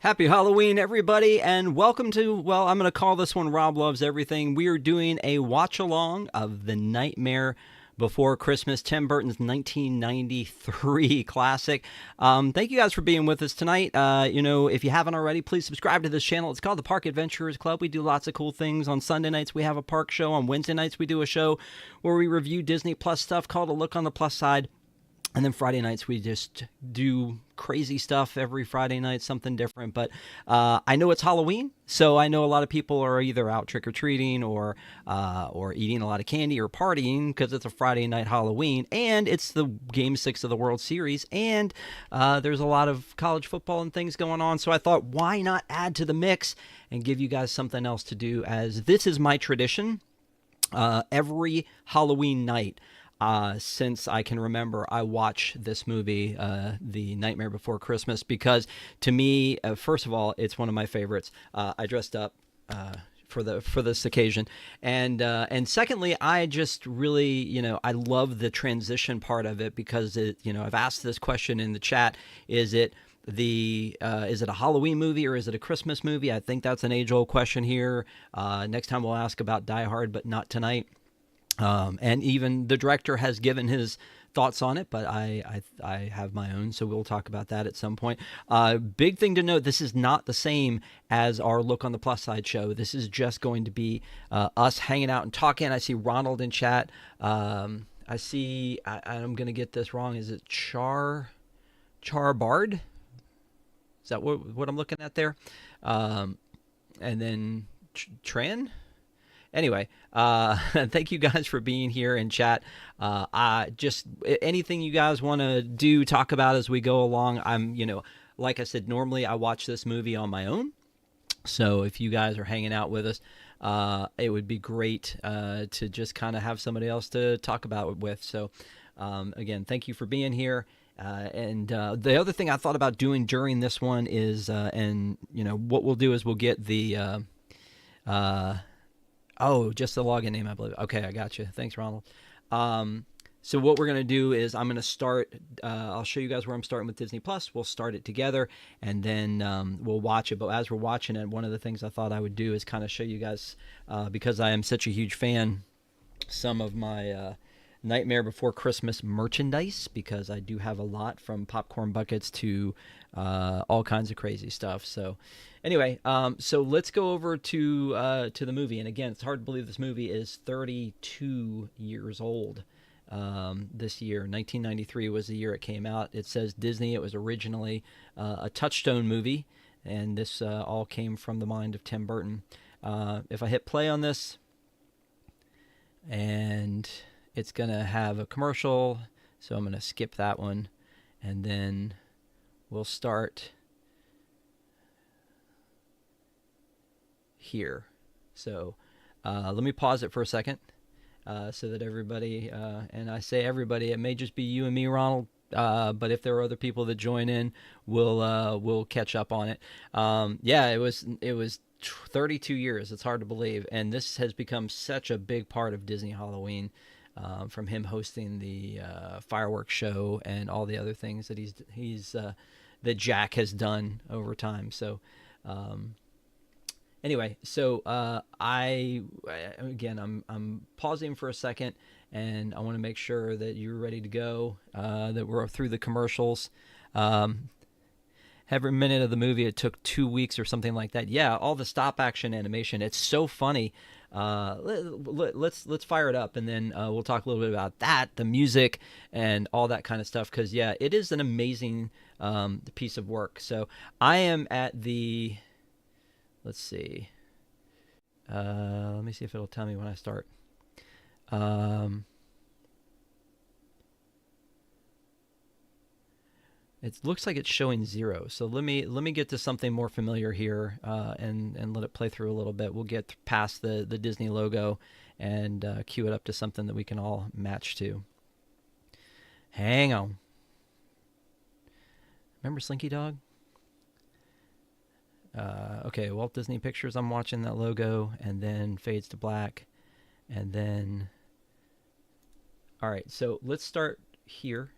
Happy Halloween, everybody, and welcome to, well, I'm going to call this one Rob Loves Everything. We are doing a watch-along of The Nightmare Before Christmas, Tim Burton's 1993 classic. Thank you guys for being with us tonight. If you haven't already, please subscribe to this channel. It's called the Park Adventurers Club. We do lots of cool things. On Sunday nights, we have a park show. On Wednesday nights, we do a show where we review Disney Plus stuff called A Look on the Plus Side. And then Friday nights, we just do crazy stuff every Friday night, something different. But I know it's Halloween, so I know a lot of people are either out trick-or-treating or eating a lot of candy or partying because it's a Friday night Halloween. And it's the Game 6 of the World Series. And there's a lot of college football and things going on. So I thought, why not add to the mix and give you guys something else to do, as this is my tradition every Halloween night. Since I can remember, I watch this movie, The Nightmare Before Christmas, because to me, first of all, it's one of my favorites. I dressed up for this occasion, and secondly, I just really, I love the transition part of it, because I've asked this question in the chat: is it a Halloween movie or is it a Christmas movie? I think that's an age-old question here. Next time we'll ask about Die Hard, but not tonight. And even the director has given his thoughts on it, but I have my own, so we'll talk about that at some point. Big thing to note, this is not the same as our Look on the Plus Side show. This is just going to be us hanging out and talking. I see Ronald in chat. I'm going to get this wrong. Is it Charbard? Is that what I'm looking at there? And then Tran? Anyway, thank you guys for being here in chat. Just anything you guys want to do, talk about as we go along. Like I said, normally I watch this movie on my own. So if you guys are hanging out with us, it would be great to just kind of have somebody else to talk about it with. So again, thank you for being here. The other thing I thought about doing during this one is, what we'll do is we'll get the... just the login name, I believe. Okay, I got you. Thanks, Ronald. So what we're going to do is I'm going to start, I'll show you guys where I'm starting with Disney Plus. We'll start it together, and then we'll watch it. But as we're watching it, one of the things I thought I would do is kind of show you guys, because I am such a huge fan, some of my Nightmare Before Christmas merchandise, because I do have a lot, from popcorn buckets to all kinds of crazy stuff. So anyway, so let's go over to the movie. And again, it's hard to believe this movie is 32 years old this year. 1993 was the year it came out. It says Disney. It was originally a Touchstone movie, and this all came from the mind of Tim Burton. If I hit play on this, and it's going to have a commercial, so I'm going to skip that one, and then we'll start here. So let me pause it for a second so that everybody, and I say everybody, it may just be you and me, Ronald, but if there are other people that join in, we'll catch up on it. It was 32 years. It's hard to believe, and this has become such a big part of Disney Halloween. From him hosting the fireworks show and all the other things that that Jack has done over time. So anyway, so I'm pausing for a second, and I want to make sure that you're ready to go, that we're through the commercials. Every minute of the movie, it took 2 weeks or something like that. Yeah, all the stop action animation. It's so funny. Let's fire it up, and then we'll talk a little bit about that, the music, and all that kind of stuff. Because yeah, it is an amazing piece of work. So I am at the. Let's see. Let me see if it'll tell me when I start. It looks like it's showing 0. So let me get to something more familiar here, and let it play through a little bit. We'll get past the Disney logo and cue it up to something that we can all match to. Hang on. Remember Slinky Dog? Okay, Walt Disney Pictures. I'm watching that logo, and then fades to black, and then. All right, so let's start here.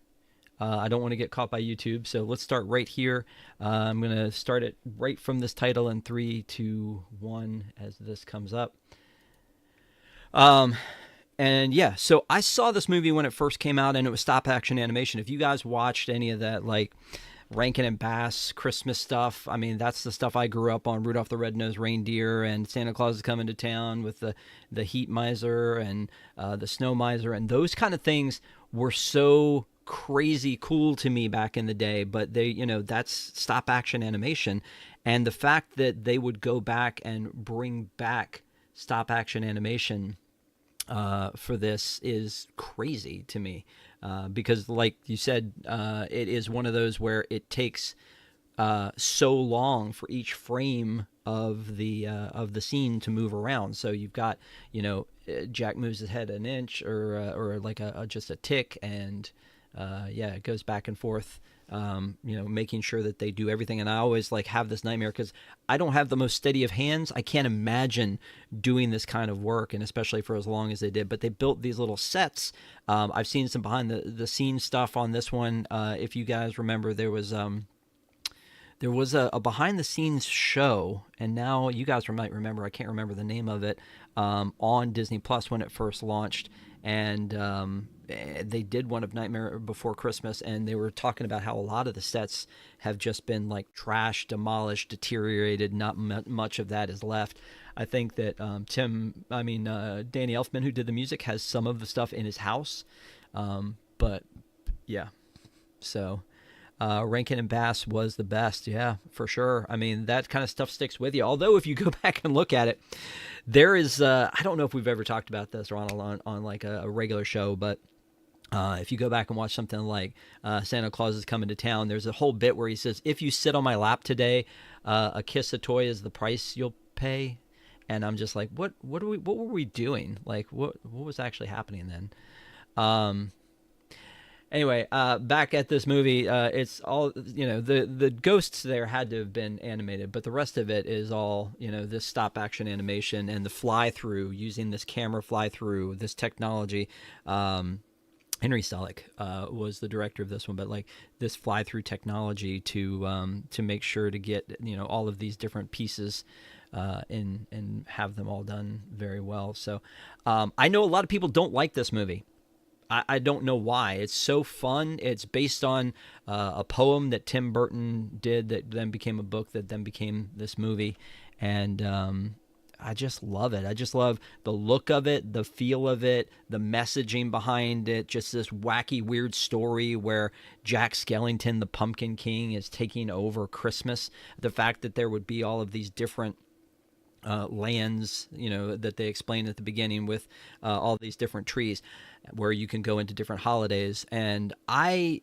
I don't want to get caught by YouTube, so let's start right here. I'm going to start it right from this title in 3, 2, 1 as this comes up. And yeah, so I saw this movie when it first came out, and it was stop action animation. If you guys watched any of that, like Rankin and Bass Christmas stuff, I mean, that's the stuff I grew up on. Rudolph the Red-Nosed Reindeer and Santa Claus is Coming to Town with the Heat Miser and the Snow Miser, and those kind of things were so crazy cool to me back in the day. But they, that's stop action animation, and the fact that they would go back and bring back stop action animation for this is crazy to me, because like you said, it is one of those where it takes so long for each frame of the scene to move around. So you've got, Jack moves his head an inch or like just a tick, and it goes back and forth. Making sure that they do everything. And I always like have this nightmare because I don't have the most steady of hands. I can't imagine doing this kind of work, and especially for as long as they did. But they built these little sets. I've seen some behind the scenes stuff on this one. If you guys remember, there was a behind the scenes show, and now you guys might remember. I can't remember the name of it, on Disney Plus when it first launched. And they did one of Nightmare Before Christmas, and they were talking about how a lot of the sets have just been like trashed, demolished, deteriorated. Not much of that is left. I think that Danny Elfman, who did the music, has some of the stuff in his house. But yeah, so Rankin and Bass was the best. Yeah, for sure. I mean, that kind of stuff sticks with you. Although if you go back and look at it, there is, I don't know if we've ever talked about this or on like a regular show, but if you go back and watch something like Santa Claus is Coming to Town, there's a whole bit where he says, "If you sit on my lap today, a kiss, a toy is the price you'll pay." And I'm just like, what were we doing? Like, what was actually happening then? Anyway, back at this movie, it's all, the ghosts there had to have been animated, but the rest of it is all, this stop action animation and the fly through, using this camera fly through, this technology. Henry Selick was the director of this one, but like this fly through technology to make sure to get, all of these different pieces and have them all done very well. So I know a lot of people don't like this movie. I don't know why. It's so fun. It's based on a poem that Tim Burton did that then became a book that then became this movie. And I just love it. I just love the look of it, the feel of it, the messaging behind it, just this wacky, weird story where Jack Skellington, the Pumpkin King, is taking over Christmas. The fact that there would be all of these different lands, that they explained at the beginning with all these different trees where you can go into different holidays. And I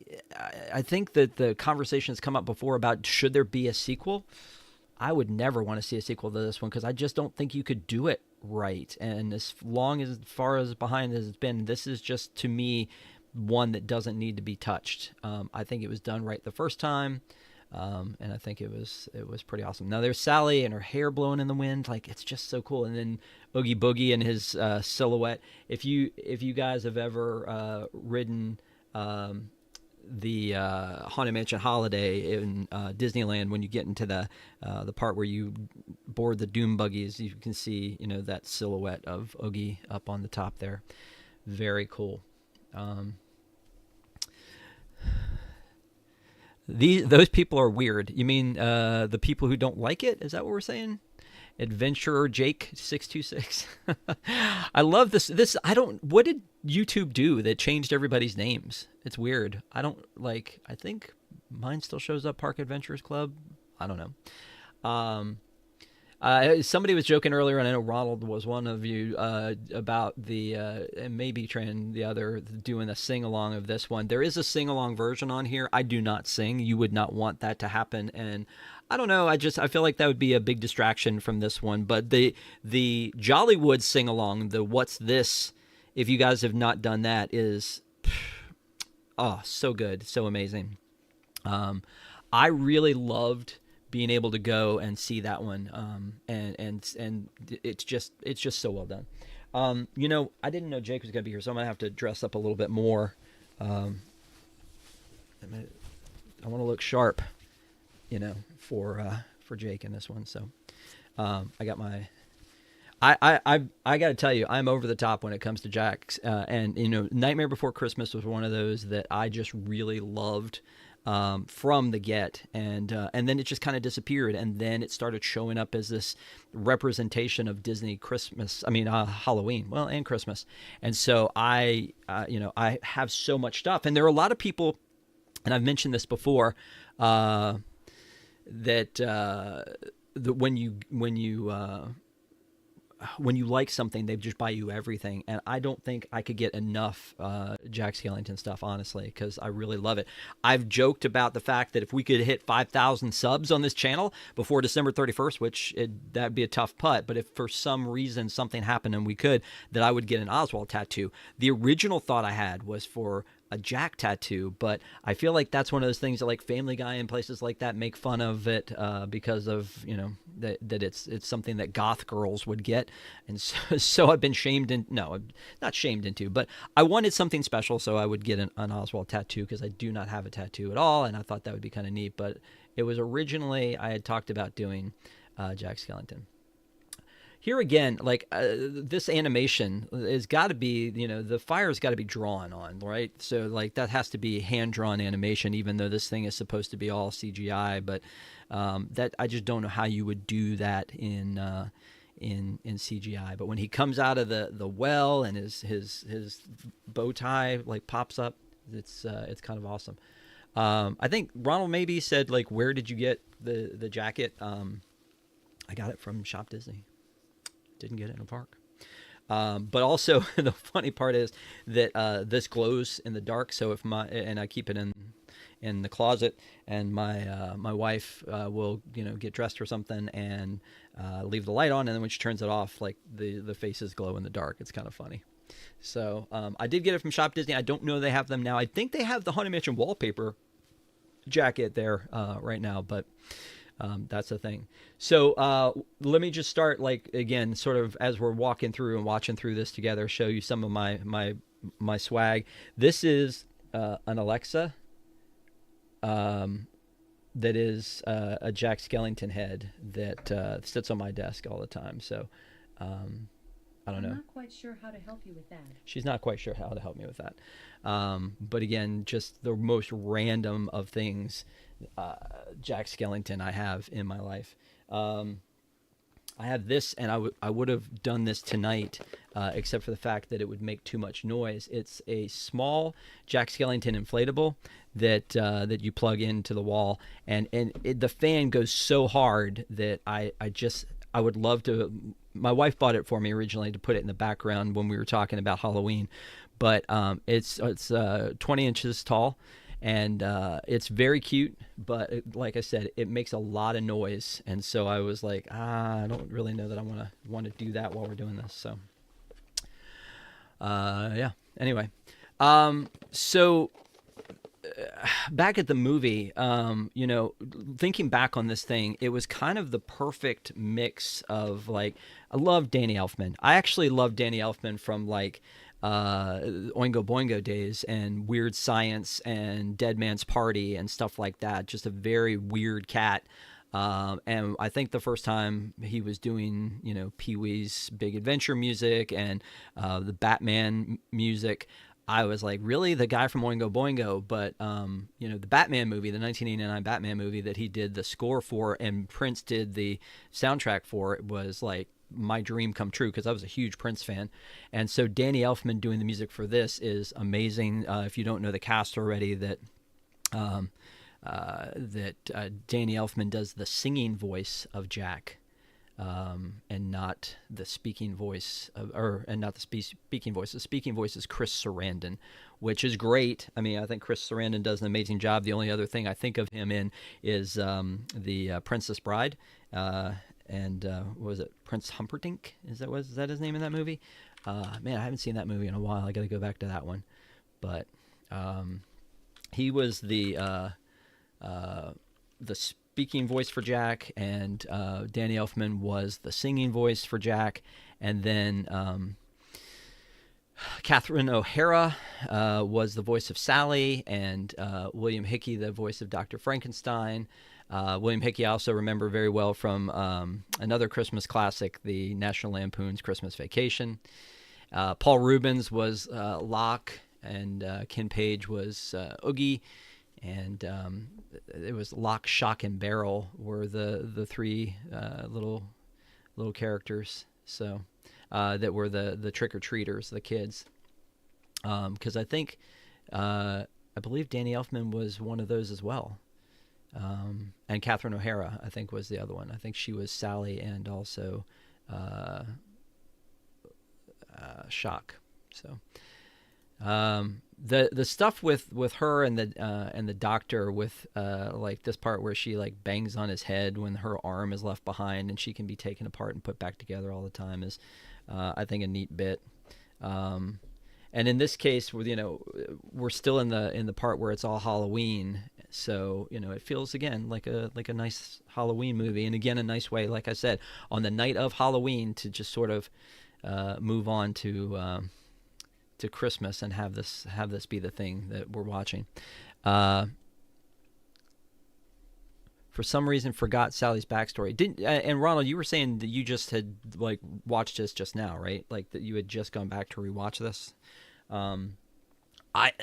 think that the conversation has come up before about should there be a sequel. I would never want to see a sequel to this one because I just don't think you could do it right. And as far as behind as it's been, this is just, to me, one that doesn't need to be touched. I think it was done right the first time. And I think it was pretty awesome. Now there's Sally and her hair blowing in the wind, like it's just so cool. And then Oogie Boogie and his silhouette. If you guys have ever ridden the Haunted Mansion Holiday in Disneyland, when you get into the part where you board the Doom buggies, you can see that silhouette of Oogie up on the top there. Very cool. Those people are weird. You mean the people who don't like it? Is that what we're saying? Adventurer Jake 626. I love this. What did YouTube do that changed everybody's names? It's weird. I think mine still shows up Park Adventurers Club. I don't know. Somebody was joking earlier, and I know Ronald was one of you, about the and maybe Tran the other, doing a sing-along of this one. There is a sing-along version on here. I do not sing. You would not want that to happen, and I don't know. I feel like that would be a big distraction from this one. But the Jollywood sing-along, the What's This, if you guys have not done that, is so good, so amazing. I really loved being able to go and see that one, and it's just so well done. I didn't know Jake was gonna be here, so I'm gonna have to dress up a little bit more. I want to look sharp, for Jake in this one. So I got my. I got to tell you, I'm over the top when it comes to Jack's, and Nightmare Before Christmas was one of those that I just really loved from the get, and then it just kind of disappeared, and then it started showing up as this representation of Disney Christmas. I mean, Halloween, well, and Christmas, and so I have so much stuff, and there are a lot of people, and I've mentioned this before, that when you like something, they just buy you everything. And I don't think I could get enough Jack Skellington stuff, honestly, because I really love it. I've joked about the fact that if we could hit 5,000 subs on this channel before December 31st, which that'd be a tough putt, but if for some reason something happened and we could, that I would get an Oswald tattoo. The original thought I had was for a Jack tattoo, but I feel like that's one of those things that like Family Guy and places like that make fun of it because of that it's something that goth girls would get, and so I've been not shamed into, but I wanted something special, so I would get an Oswald tattoo because I do not have a tattoo at all, and I thought that would be kind of neat. But it was originally I had talked about doing Jack Skellington. Here again, like this animation has got to be, the fire's got to be drawn on, right? So like that has to be hand-drawn animation, even though this thing is supposed to be all CGI. But that I just don't know how you would do that in CGI. But when he comes out of the well and his bow tie like pops up, it's kind of awesome. I think Ronald maybe said like, where did you get the jacket? I got it from Shop Disney. Didn't get it in a park. But also the funny part is that this glows in the dark. So and I keep it in the closet, and my wife will get dressed or something and leave the light on, and then when she turns it off, like the faces glow in the dark. It's kind of funny. So I did get it from Shop Disney. I don't know they have them now. I think they have the Haunted Mansion wallpaper jacket there right now, but. That's the thing. So let me just start, like, again, sort of as we're walking through and watching through this together, show you some of my swag. This is an Alexa that is a Jack Skellington head that sits on my desk all the time. So I don't know. I'm not quite sure how to help you with that. She's not quite sure how to help me with that. But again, just the most random of things, Jack Skellington I have in my life. I have this, and I would have done this tonight, except for the fact that it would make too much noise. It's a small Jack Skellington inflatable that you plug into the wall, and the fan goes so hard that I would love to. My wife bought it for me originally to put it in the background when we were talking about Halloween, but it's 20 inches tall, and it's very cute. But like I said, it makes a lot of noise, and so I was like, I don't really know that I want to do that while we're doing this. So yeah. Anyway, so. Back at the movie, thinking back on this thing, it was kind of the perfect mix of, like, I love Danny Elfman. I actually love Danny Elfman from, like, Oingo Boingo days and Weird Science and Dead Man's Party and stuff like that. Just a very weird cat. And I think the first time he was doing, Pee-wee's Big Adventure music and the Batman music, I was like, really? The guy from Oingo Boingo? But, the Batman movie, the 1989 Batman movie that he did the score for and Prince did the soundtrack for, it was like my dream come true because I was a huge Prince fan. And so Danny Elfman doing the music for this is amazing. If you don't know the cast already, that Danny Elfman does the singing voice of Jack. And not the speaking voice, speaking voice. The speaking voice is Chris Sarandon, which is great. I mean, I think Chris Sarandon does an amazing job. The only other thing I think of him in is the Princess Bride, and what was it, Prince Humperdinck? Is that his name in that movie? Man, I haven't seen that movie in a while. I got to go back to that one. But he was the speaking voice for Jack, and Danny Elfman was the singing voice for Jack, and then Catherine O'Hara was the voice of Sally, and William Hickey the voice of Dr. Frankenstein. William Hickey I also remember very well from another Christmas classic, the National Lampoon's Christmas Vacation. Paul Rubens was Locke, and Ken Page was Oogie, and it was Locke, Shock, and Barrel were the three little characters. So that were the trick-or-treaters, the kids. Because I think, I believe Danny Elfman was one of those as well. And Catherine O'Hara, I think, was the other one. I think she was Sally and also Shock. So the stuff with her and the doctor, with like this part where she like bangs on his head when her arm is left behind and she can be taken apart and put back together all the time, is I think a neat bit. And in this case, we're still in the part where it's all Halloween, so it feels again like a nice Halloween movie, and again a nice way, like I said, on the night of Halloween to just sort of move on to Christmas and have this be the thing that we're watching. For some reason, forgot Sally's backstory. And Ronald, you were saying that you just had like watched this just now, right? Like that you had just gone back to rewatch this.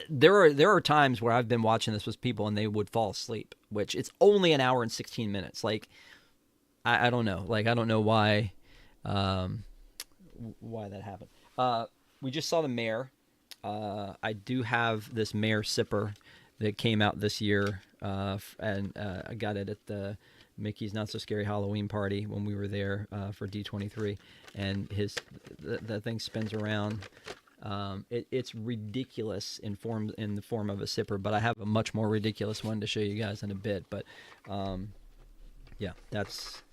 There are times where I've been watching this with people and they would fall asleep, which it's only an hour and 16 minutes. Like I don't know. Like I don't know why that happened. We just saw The Mayor. I do have this Mayor sipper that came out this year, and I got it at the Mickey's Not So Scary Halloween party when we were there for D23, and the thing spins around. It's ridiculous in the form of a sipper, but I have a much more ridiculous one to show you guys in a bit. But yeah, that's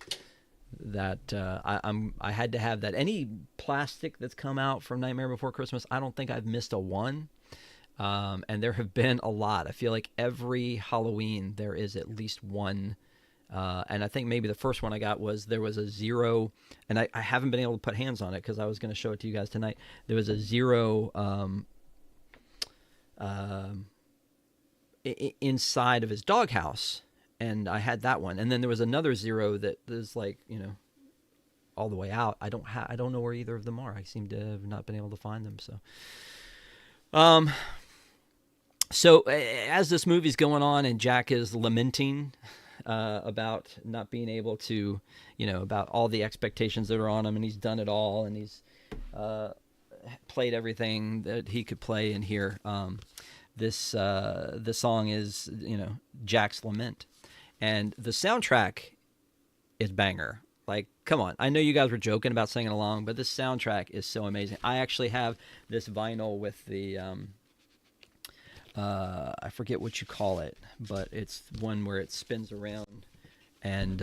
that. I had to have that. Any plastic that's come out from Nightmare Before Christmas, I don't think I've missed a one. And there have been a lot. I feel like every Halloween there is at least one. And I think maybe the first one I got there was a zero, and I haven't been able to put hands on it because I was going to show it to you guys tonight. There was a zero inside of his doghouse, and I had that one. And then there was another zero that is like, all the way out. I don't know where either of them are. I seem to have not been able to find them. So as this movie's going on and Jack is lamenting about not being able to, about all the expectations that are on him, and he's done it all, and he's played everything that he could play in here. This song is, Jack's Lament, and the soundtrack is banger. Like, come on. I know you guys were joking about singing along, but this soundtrack is so amazing. I actually have this vinyl with the I forget what you call it, but it's one where it spins around, and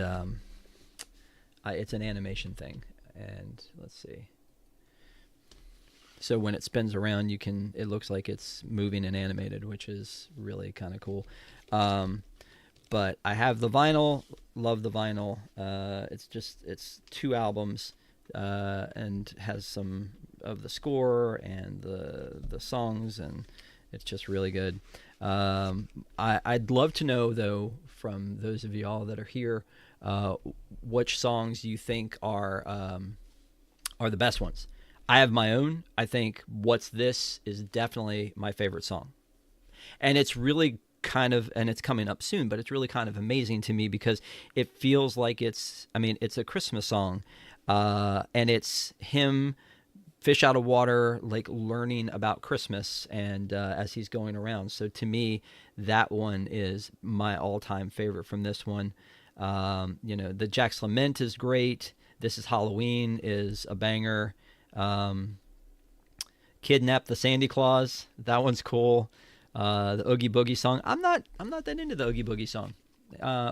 it's an animation thing. And let's see. So when it spins around, it looks like it's moving and animated, which is really kind of cool. But I have the vinyl, love the vinyl. It's 2 albums, and has some of the score and the songs, and it's just really good. I'd love to know, though, from those of y'all that are here, which songs you think are the best ones. I have my own. I think What's This is definitely my favorite song. And it's really and it's coming up soon, but it's really kind of amazing to me because it feels like it's a Christmas song, and it's him fish out of water, like learning about Christmas, and as he's going around. So to me, that one is my all-time favorite from this one. The Jack's Lament is great. This Is Halloween is a banger. Kidnap the Sandy Claus, that one's cool. The Oogie Boogie song, I'm not that into the Oogie Boogie song.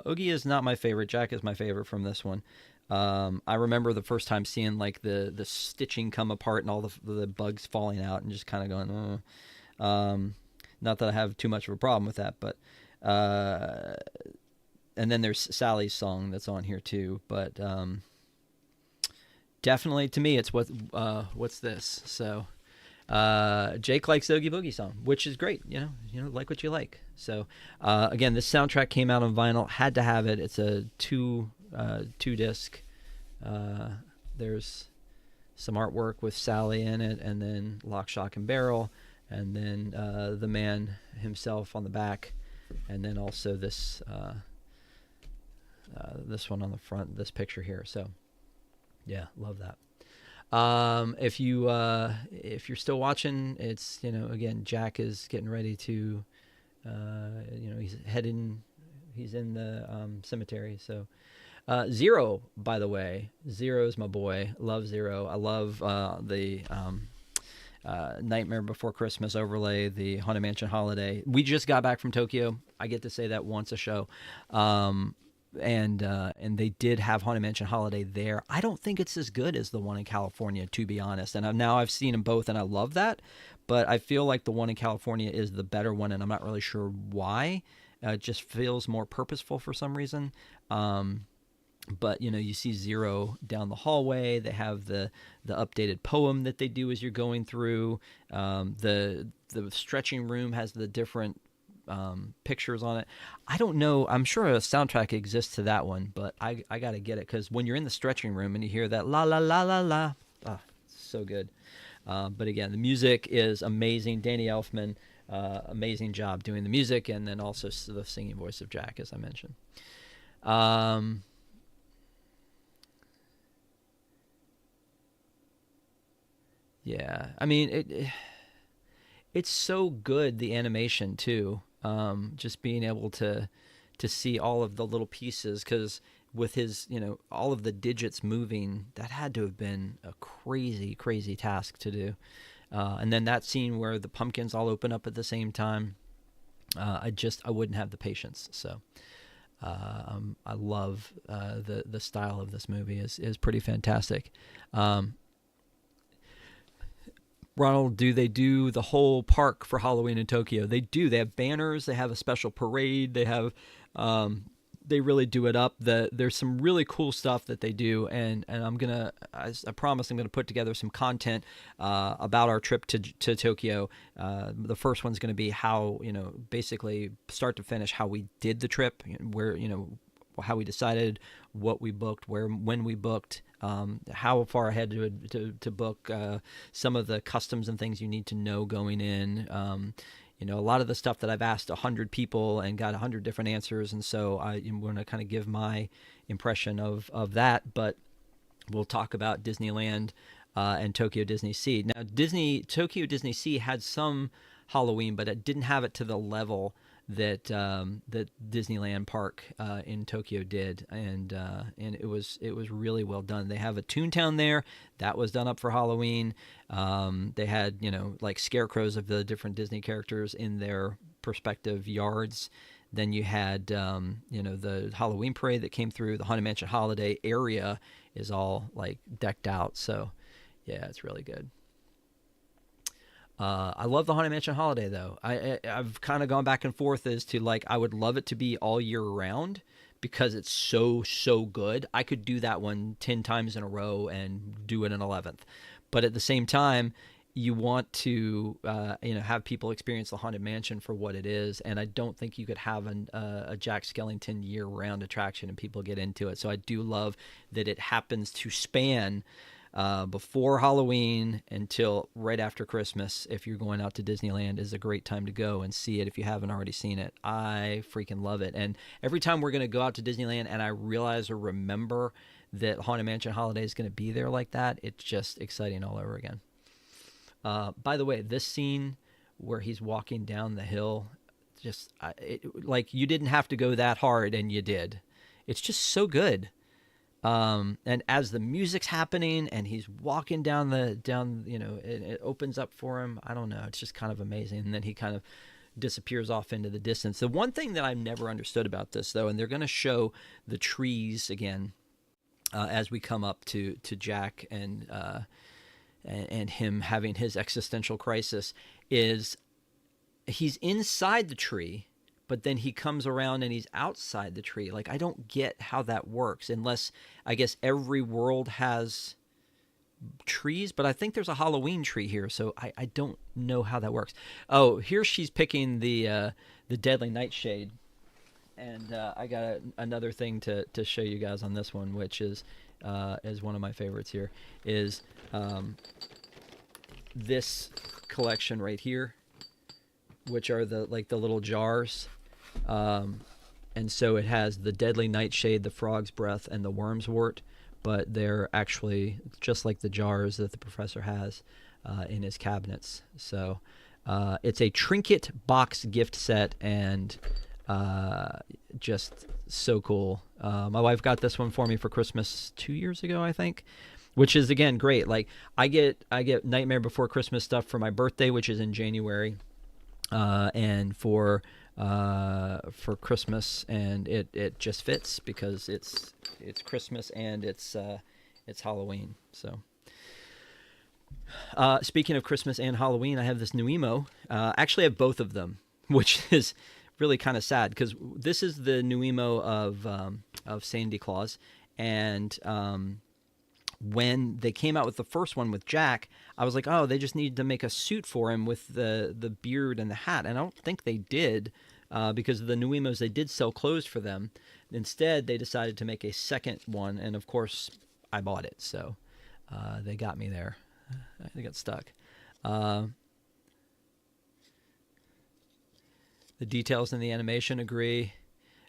Oogie is not my favorite. Jack is my favorite from this one. I remember the first time seeing like the stitching come apart and all the bugs falling out, and just kind of going, not that I have too much of a problem with that, but and then there's Sally's song that's on here too, but definitely to me it's What's This. So Jake likes the Oogie Boogie song, which is great. Like what you like. So again, this soundtrack came out on vinyl. Had to have it. It's a two disc. There's some artwork with Sally in it, and then Lock, Shock, and Barrel, and then the man himself on the back, and then also this this one on the front, this picture here. So yeah, love that. If you're still watching, it's, again, Jack is getting ready to, he's in the cemetery. So Zero, by the way, Zero's my boy. Love Zero. I love the Nightmare Before Christmas overlay, the Haunted Mansion holiday. We just got back from Tokyo. I get to say that once a show. And they did have Haunted Mansion Holiday there. I don't think it's as good as the one in California, to be honest. And now I've seen them both, and I love that. But I feel like the one in California is the better one, and I'm not really sure why. It just feels more purposeful for some reason. But you see Zero down the hallway. They have the updated poem that they do as you're going through. The stretching room has the different pictures on it. I don't know. I'm sure a soundtrack exists to that one, but I got to get it, because when you're in the stretching room and you hear that la la la la la, it's so good. But again, the music is amazing. Danny Elfman, amazing job doing the music, and then also the singing voice of Jack, as I mentioned. Yeah, I mean it's so good, the animation too. Just being able to see all of the little pieces, because with his, all of the digits moving, that had to have been a crazy task to do. And then that scene where the pumpkins all open up at the same time, I wouldn't have the patience. So I love the style of this movie is pretty fantastic. Ronald, do they do the whole park for Halloween in Tokyo? They do. They have banners. They have a special parade. They have, they really do it up. There's some really cool stuff that they do, and I promise I'm gonna put together some content about our trip to Tokyo. The first one's gonna be how, basically start to finish, how we did the trip, where, how we decided what we booked, when we booked, how far ahead to book, some of the customs and things you need to know going in. A lot of the stuff that I've asked 100 people and got 100 different answers, and so I'm going to kind of give my impression of that. But we'll talk about Disneyland and Tokyo Disney Sea. Now, Tokyo Disney Sea had some Halloween, but it didn't have it to the level that Disneyland Park in Tokyo did, and it was really well done. They have a Toontown there that was done up for Halloween. They had like scarecrows of the different Disney characters in their respective yards. Then you had the Halloween parade that came through. The Haunted Mansion Holiday area is all like decked out. So yeah, it's really good. I love the Haunted Mansion Holiday, though. I've kind of gone back and forth as to, like, I would love it to be all year round because it's so good. I could do that one 10 times in a row and do it an 11th. But at the same time, you want to have people experience the Haunted Mansion for what it is, and I don't think you could have a Jack Skellington year-round attraction and people get into it. So I do love that it happens to span before Halloween until right after Christmas. If you're going out to Disneyland, is a great time to go and see it if you haven't already seen it. I freaking love it. And every time we're going to go out to Disneyland and I realize or remember that Haunted Mansion Holiday is going to be there like that, it's just exciting all over again. By the way, this scene where he's walking down the hill, like, you didn't have to go that hard and you did. It's just so good. And as the music's happening and he's walking down, it opens up for him. I don't know. It's just kind of amazing. And then he kind of disappears off into the distance. The one thing that I've never understood about this, though, and they're going to show the trees again, as we come up to Jack and him having his existential crisis, is he's inside the tree, but then he comes around and he's outside the tree. Like, I don't get how that works, unless I guess every world has trees, but I think there's a Halloween tree here, so I don't know how that works. Oh, here she's picking the deadly nightshade, and I got another thing to show you guys on this one, which is one of my favorites here, is this collection right here, which are the little jars. And so it has the deadly nightshade, the frog's breath, and the worm's wort, but they're actually just like the jars that the professor has in his cabinets. So it's a trinket box gift set, and just so cool. My wife got this one for me for Christmas 2 years ago, I think, which is, again, great. Like, I get Nightmare Before Christmas stuff for my birthday, which is in January, and for Christmas, and it just fits because it's Christmas and it's Halloween. So speaking of Christmas and Halloween, I have this new emo. Actually, I have both of them, which is really kind of sad because this is the new emo of Sandy Claus, and when they came out with the first one with Jack, I was like, oh, they just need to make a suit for him with the beard and the hat. And I don't think they did, because the new emos, they did sell clothes for them. Instead, they decided to make a second one, and of course, I bought it. So they got me there. I got stuck. The details in the animation agree.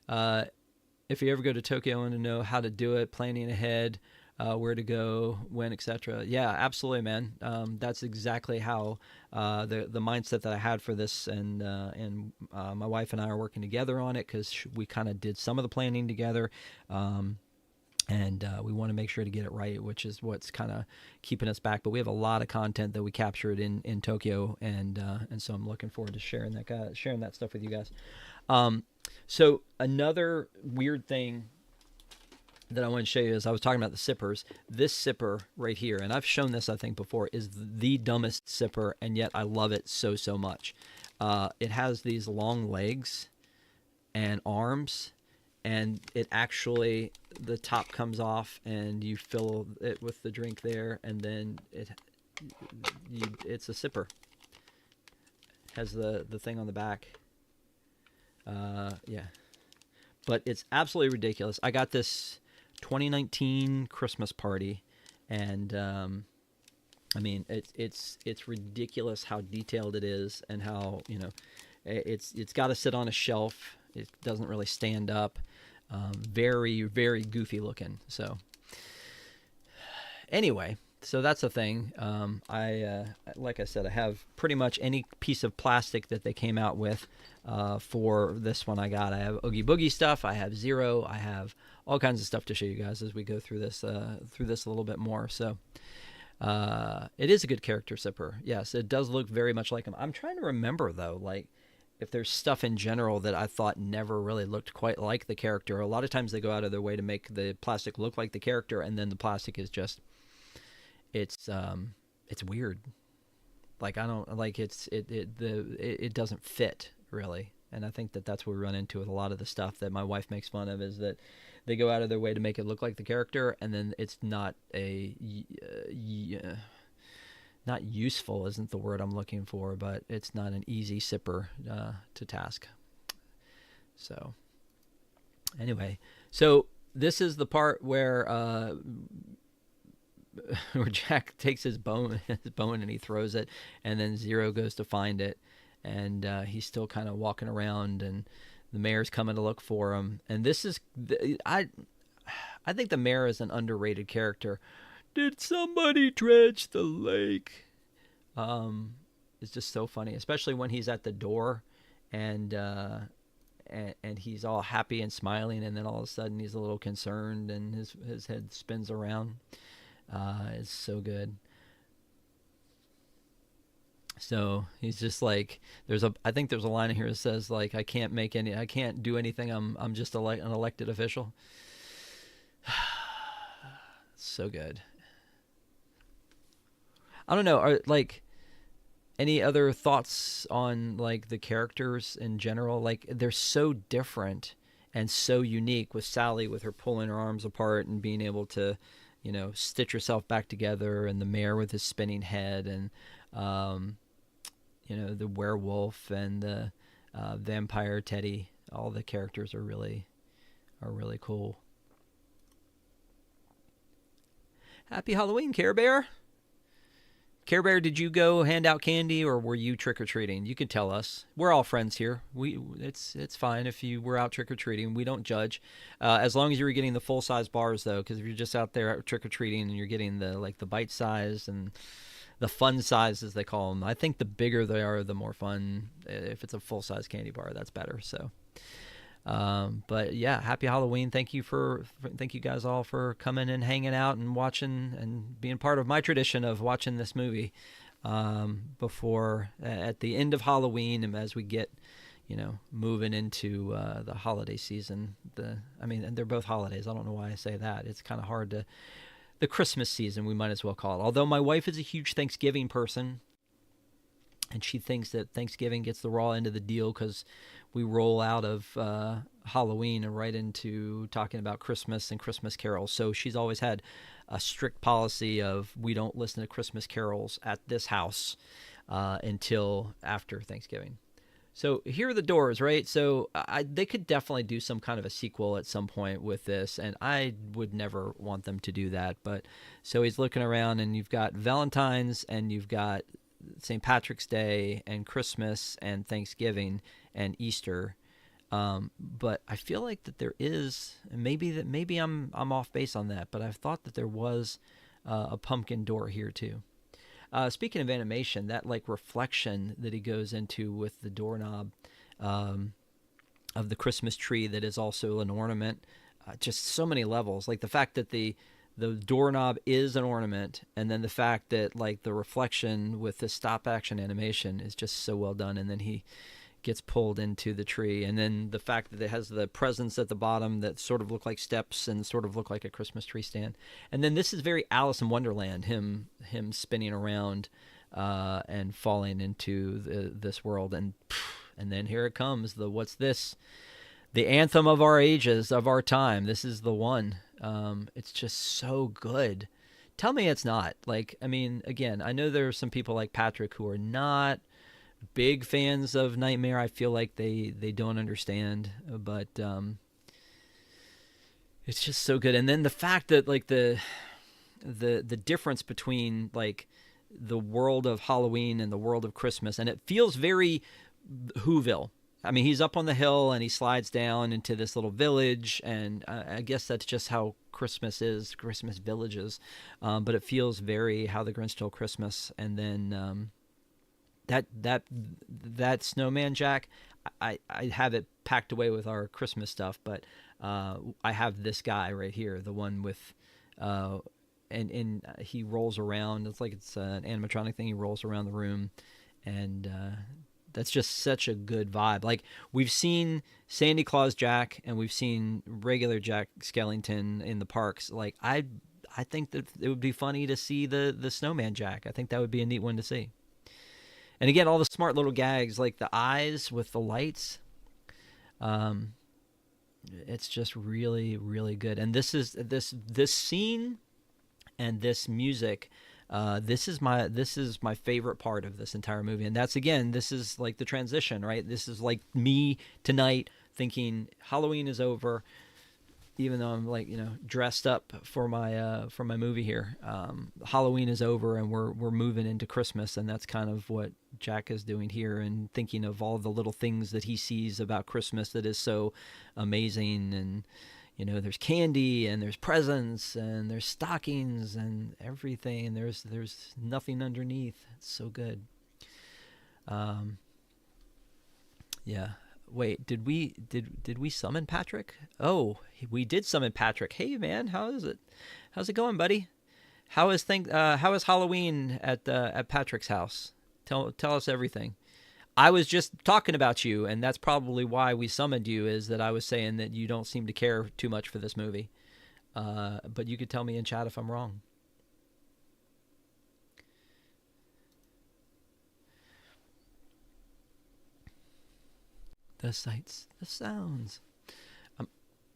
If you ever go to Tokyo and want to know how to do it, planning ahead, where to go, when, etc. Yeah, absolutely, man. That's exactly how the mindset that I had for this, and my wife and I are working together on it because we kind of did some of the planning together, and we want to make sure to get it right, which is what's kind of keeping us back. But we have a lot of content that we captured in Tokyo, and so I'm looking forward to sharing that stuff with you guys. So another weird thing that I want to show you is, I was talking about the sippers. This sipper right here, and I've shown this I think before, is the dumbest sipper, and yet I love it so much. It has these long legs and arms, and it actually, the top comes off and you fill it with the drink there, and then it's a sipper. Has the thing on the back. Yeah, but it's absolutely ridiculous. I got this 2019 Christmas party, and I mean, it's ridiculous how detailed it is, and how, it's got to sit on a shelf. It doesn't really stand up. Very, very goofy looking. So anyway, so that's the thing. Like I said, I have pretty much any piece of plastic that they came out with for this one. I have Oogie Boogie stuff. I have Zero. I have all kinds of stuff to show you guys as we go through this a little bit more. So it is a good character sipper. Yes, it does look very much like him. I'm trying to remember though, like, if there's stuff in general that I thought never really looked quite like the character. A lot of times they go out of their way to make the plastic look like the character, and then the plastic is just, it's weird. Like, I don't like, it doesn't fit really. And I think that's what we run into with a lot of the stuff that my wife makes fun of, is that they go out of their way to make it look like the character, and then it's not not useful isn't the word I'm looking for, but it's not an easy sipper to task. So anyway, so this is the part where Jack takes his bone and he throws it, and then Zero goes to find it, and he's still kind of walking around, and the mayor's coming to look for him. And this is, I think the mayor is an underrated character. Did somebody dredge the lake? It's just so funny, especially when he's at the door, and he's all happy and smiling, and then all of a sudden he's a little concerned, and his head spins around. It's so good. So he's just like, I think there's a line in here that says, like, I can't do anything. I'm just an elected official. So good. I don't know. Are, like, any other thoughts on, like, the characters in general? Like, they're so different and so unique, with Sally with her pulling her arms apart and being able to, stitch herself back together, and the mayor with his spinning head, and the werewolf and the vampire Teddy. All the characters are really cool. Happy Halloween, Care Bear. Care Bear, did you go hand out candy, or were you trick-or-treating? You can tell us. We're all friends here. It's fine if you were out trick-or-treating. We don't judge. As long as you were getting the full-size bars, though, because if you're just out there trick-or-treating and you're getting the bite size and the fun size, as they call them, I think the bigger they are, the more fun. If it's a full-size candy bar, that's better. So, but yeah, happy Halloween. Thank you guys all for coming and hanging out and watching and being part of my tradition of watching this movie before at the end of Halloween, and as we get moving into the holiday season. And they're both holidays. I don't know why I say that. It's kind of hard to, the Christmas season, we might as well call it. Although my wife is a huge Thanksgiving person, and she thinks that Thanksgiving gets the raw end of the deal because we roll out of Halloween and right into talking about Christmas and Christmas carols. So she's always had a strict policy of we don't listen to Christmas carols at this house until after Thanksgiving. So here are the Doors, right? So they could definitely do some kind of a sequel at some point with this, and I would never want them to do that. But so he's looking around, and you've got Valentine's, and you've got St. Patrick's Day, and Christmas, and Thanksgiving, and Easter. But I feel like that there is, maybe I'm off base on that, but I've thought that there was a pumpkin door here too. Speaking of animation, that reflection that he goes into with the doorknob of the Christmas tree that is also an ornament, just so many levels. Like the fact that the doorknob is an ornament, and then the fact that the reflection with the stop action animation is just so well done, and then he gets pulled into the tree, and then the fact that it has the presents at the bottom that sort of look like steps and sort of look like a Christmas tree stand. And then this is very Alice in Wonderland, him spinning around and falling into this world, and then here it comes, what's this? The anthem of our ages, of our time. This is the one. It's just so good. Tell me it's not. Again, I know there are some people like Patrick who are not big fans of Nightmare. I feel like they don't understand, but it's just so good. And then the fact that the difference between the world of Halloween and the world of Christmas, and it feels very Whoville. He's up on the hill and he slides down into this little village, and I guess that's just how Christmas is, Christmas villages. But it feels very How the Grinch Stole Christmas. And then that snowman Jack, I have it packed away with our Christmas stuff, but I have this guy right here, the one with and he rolls around. It's like it's an animatronic thing. He rolls around the room, and that's just such a good vibe. We've seen Sandy Claus Jack and we've seen regular Jack Skellington in the parks. I think that it would be funny to see the snowman Jack. I think that would be a neat one to see. And again, all the smart little gags, like the eyes with the lights. It's just really, really good. And this scene and this music, this is my favorite part of this entire movie. And this is the transition, right? This is me tonight thinking Halloween is over, even though I'm dressed up for my movie here. Halloween is over and we're moving into Christmas, and that's kind of what Jack is doing here, and thinking of all the little things that he sees about Christmas that is so amazing. And there's candy, and there's presents, and there's stockings, and everything, and there's nothing underneath. It's so good. Yeah. Wait, did we summon Patrick? Oh, we did summon Patrick. Hey man, how's it going, buddy? How is Halloween at Patrick's house? Tell us everything. I was just talking about you, and that's probably why we summoned you, is that I was saying that you don't seem to care too much for this movie. But you could tell me in chat if I'm wrong. The sights, the sounds.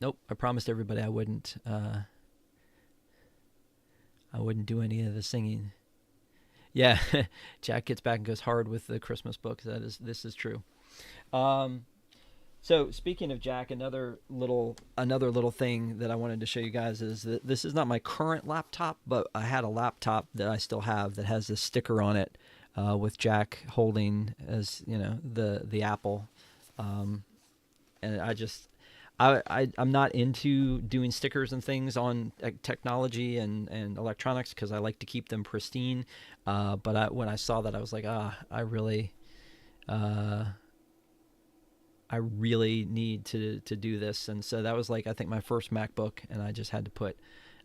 Nope, I promised everybody I wouldn't. I wouldn't do any of the singing. Yeah, Jack gets back and goes hard with the Christmas book. This is true. Um, so speaking of Jack, another little thing that I wanted to show you guys is that this is not my current laptop, but I had a laptop that I still have that has this sticker on it with Jack holding, as you know, the apple. Um, and I'm not into doing stickers and things on technology and electronics because I like to keep them pristine. But when I saw that, I was like, uh, I really need to do this. And so that was like, I think, my first MacBook, and I just had to put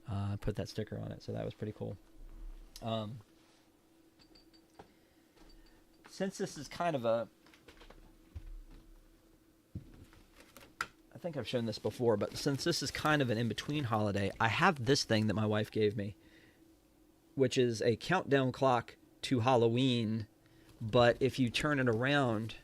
that sticker on it. So that was pretty cool. Since this is kind of I think I've shown this before, but since this is kind of an in-between holiday, I have this thing that my wife gave me, which is a countdown clock to Halloween, but if you turn it around,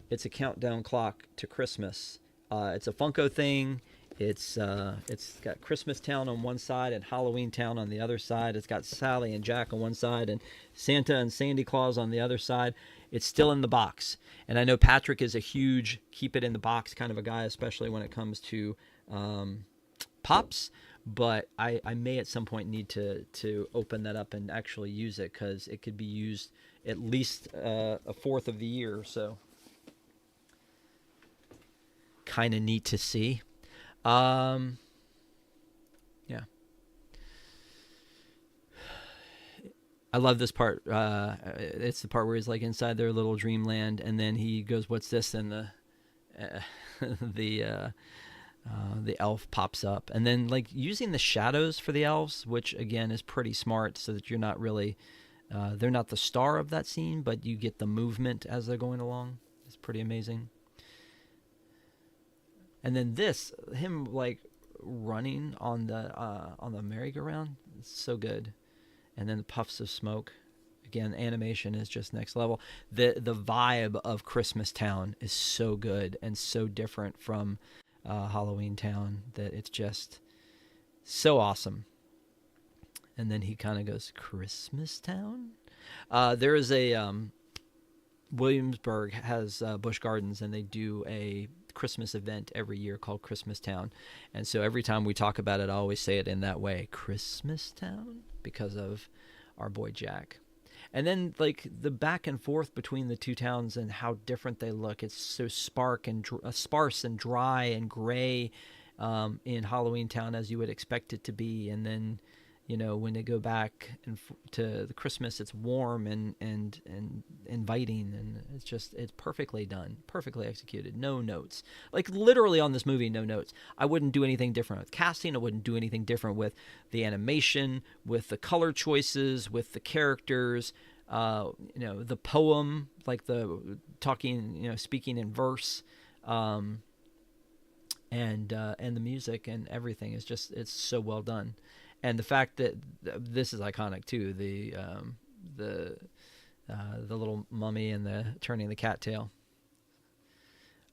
it's a countdown clock to Christmas. It's a Funko thing. It's got Christmas Town on one side and Halloween Town on the other side. It's got Sally and Jack on one side and Santa and Sandy Claus on the other side. It's still in the box. And I know Patrick is a huge keep it in the box kind of a guy, especially when it comes to pops. But I may at some point need to open that up and actually use it, because it could be used at least a fourth of the year or so. Kind of neat to see. Yeah. I love this part. It's the part where he's like inside their little dreamland, and then he goes, "What's this?" And the elf pops up, and then like using the shadows for the elves, which again is pretty smart, so that you're not really, they're not the star of that scene, but you get the movement as they're going along. It's pretty amazing. And then him like running on the merry-go-round, it's so good. And then the puffs of smoke. Again, animation is just next level. The vibe of Christmas Town is so good and so different from Halloween Town that it's just so awesome. And then he kind of goes, Christmas Town? There is a Williamsburg has Busch Gardens, and they do a Christmas event every year called Christmas Town. And so every time we talk about it, I always say it in that way, Christmas Town, because of our boy Jack. And then like the back and forth between the two towns and how different they look. It's so sparse and dry and gray in Halloween Town, as you would expect it to be. And then, you know, when they go back to the Christmas, it's warm and inviting, and it's perfectly done, perfectly executed. No notes. Like literally on this movie, no notes. I wouldn't do anything different with casting. I wouldn't do anything different with the animation, with the color choices, with the characters. The poem, like the talking, speaking in verse, and the music and everything is it's so well done. And the fact that this is iconic too, the little mummy and the turning the cattail.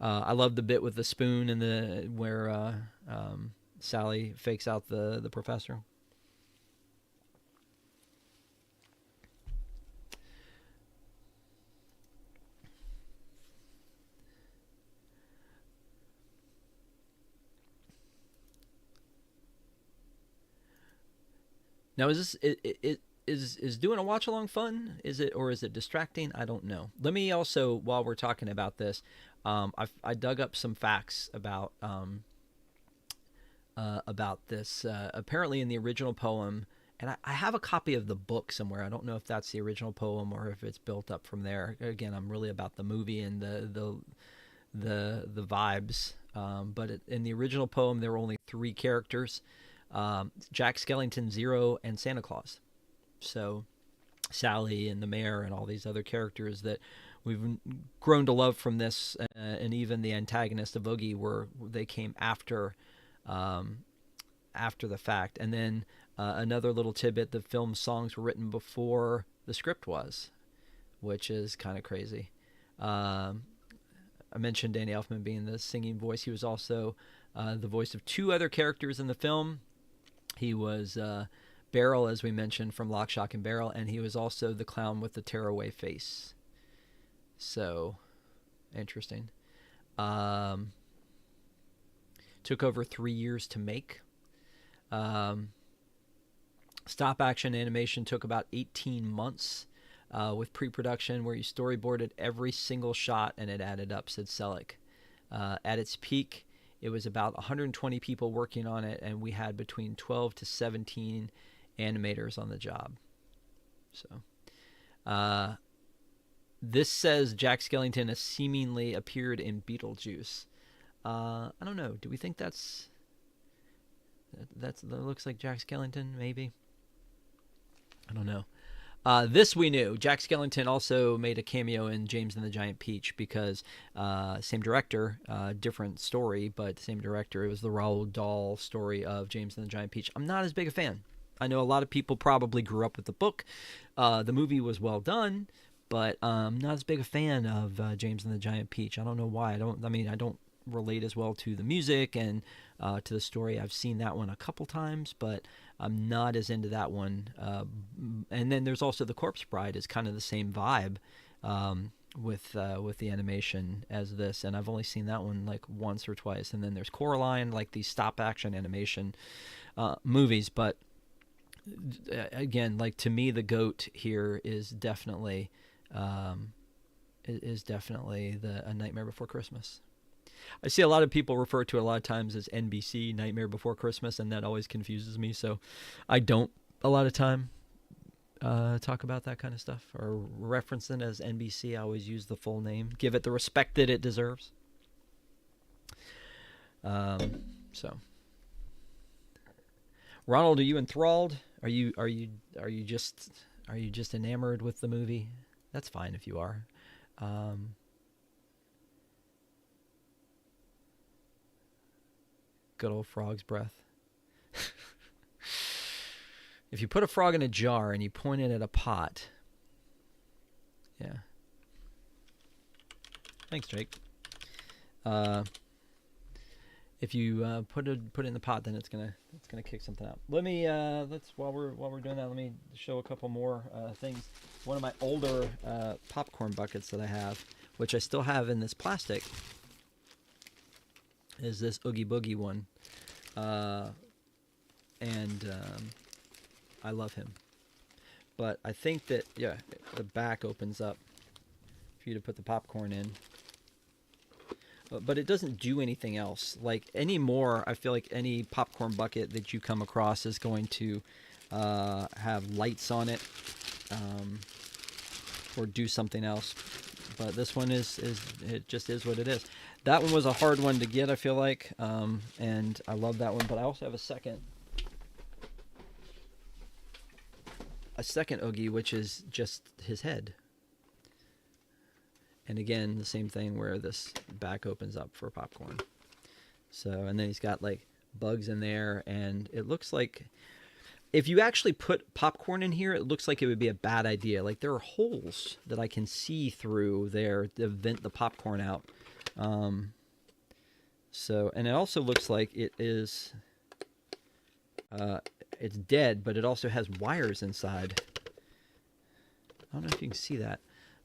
I love the bit with the spoon and where Sally fakes out the professor. Now, is doing a watch along fun? Is it, or is it distracting? I don't know. Let me also, while we're talking about this, I dug up some facts about this. Apparently, in the original poem, and I have a copy of the book somewhere. I don't know if that's the original poem or if it's built up from there. Again, I'm really about the movie and the vibes. But in the original poem, there were only 3 characters. Jack Skellington, Zero, and Santa Claus. So Sally and the mayor and all these other characters that we've grown to love from this, and even the antagonist of Oogie, they came after the fact. And then another little tidbit: the film's songs were written before the script was, which is kind of crazy. I mentioned Danny Elfman being the singing voice. He was also the voice of 2 other characters in the film. He was Barrel, as we mentioned, from Lock, Shock, and Barrel, and he was also the clown with the tearaway face. So, interesting. Took over 3 years to make. Stop action animation took about 18 months with pre-production, where you storyboarded every single shot and it added up, said Selleck. At its peak, it was about 120 people working on it, and we had between 12 to 17 animators on the job. So, this says Jack Skellington has seemingly appeared in Beetlejuice. I don't know. Do we think that looks like Jack Skellington? Maybe. I don't know. This we knew. Jack Skellington also made a cameo in James and the Giant Peach because same director, different story, but same director. It was the Roald Dahl story of James and the Giant Peach. I'm not as big a fan. I know a lot of people probably grew up with the book. The movie was well done, but I'm not as big a fan of James and the Giant Peach. I don't know why. I don't relate as well to the music and to the story. I've seen that one a couple times, but I'm not as into that one. And then there's also The Corpse Bride is kind of the same vibe with the animation as this, and I've only seen that one like once or twice. And then there's Coraline, like these stop action animation movies. But again, like to me, the GOAT here is definitely A Nightmare Before Christmas. I see a lot of people refer to it a lot of times as NBC, Nightmare Before Christmas, and that always confuses me. So I don't a lot of time talk about that kind of stuff or reference it as NBC. I always use the full name, give it the respect that it deserves. So, Ronald, are you enthralled? Are you just enamored with the movie? That's fine if you are. Good old frog's breath. If you put a frog in a jar and you point it at a pot. Yeah. Thanks, Jake. If you put it in the pot, then it's gonna kick something out. Let me while we're doing that, let me show a couple more things. One of my older popcorn buckets that I have, which I still have in this plastic, is this Oogie Boogie one, and I love him. But I think that the back opens up for you to put the popcorn in. But it doesn't do anything else. Like anymore, I feel like any popcorn bucket that you come across is going to have lights on it, or do something else. But this one is it just is what it is. That one was a hard one to get, I feel like, and I love that one. But I also have a second Oogie, which is just his head. And again, the same thing where this back opens up for popcorn. So, and then he's got like bugs in there, and it looks like if you actually put popcorn in here, it looks like it would be a bad idea. Like there are holes that I can see through there to vent the popcorn out. So, and it also looks like it is, it's dead, but it also has wires inside. I don't know if you can see that.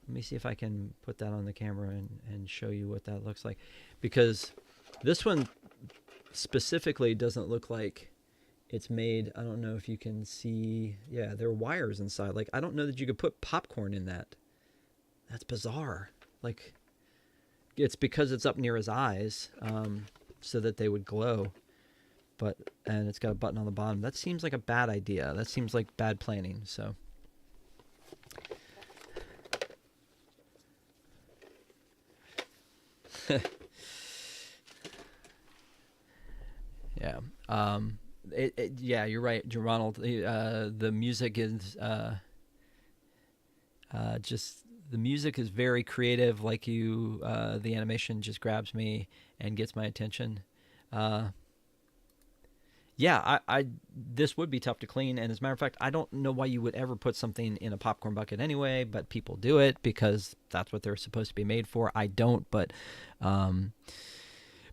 Let me see if I can put that on the camera and show you what that looks like. Because this one specifically doesn't look like it's made. I don't know if you can see. Yeah, there are wires inside. Like, I don't know that you could put popcorn in that. That's bizarre. Like, it's because it's up near his eyes, so that they would glow. And it's got a button on the bottom. That seems like a bad idea. That seems like bad planning, so. Yeah. Yeah, you're right, Ronald. The music is the music is very creative. Like the animation just grabs me and gets my attention. Yeah, this would be tough to clean, and as a matter of fact, I don't know why you would ever put something in a popcorn bucket anyway, but people do it because that's what they're supposed to be made for. I don't, but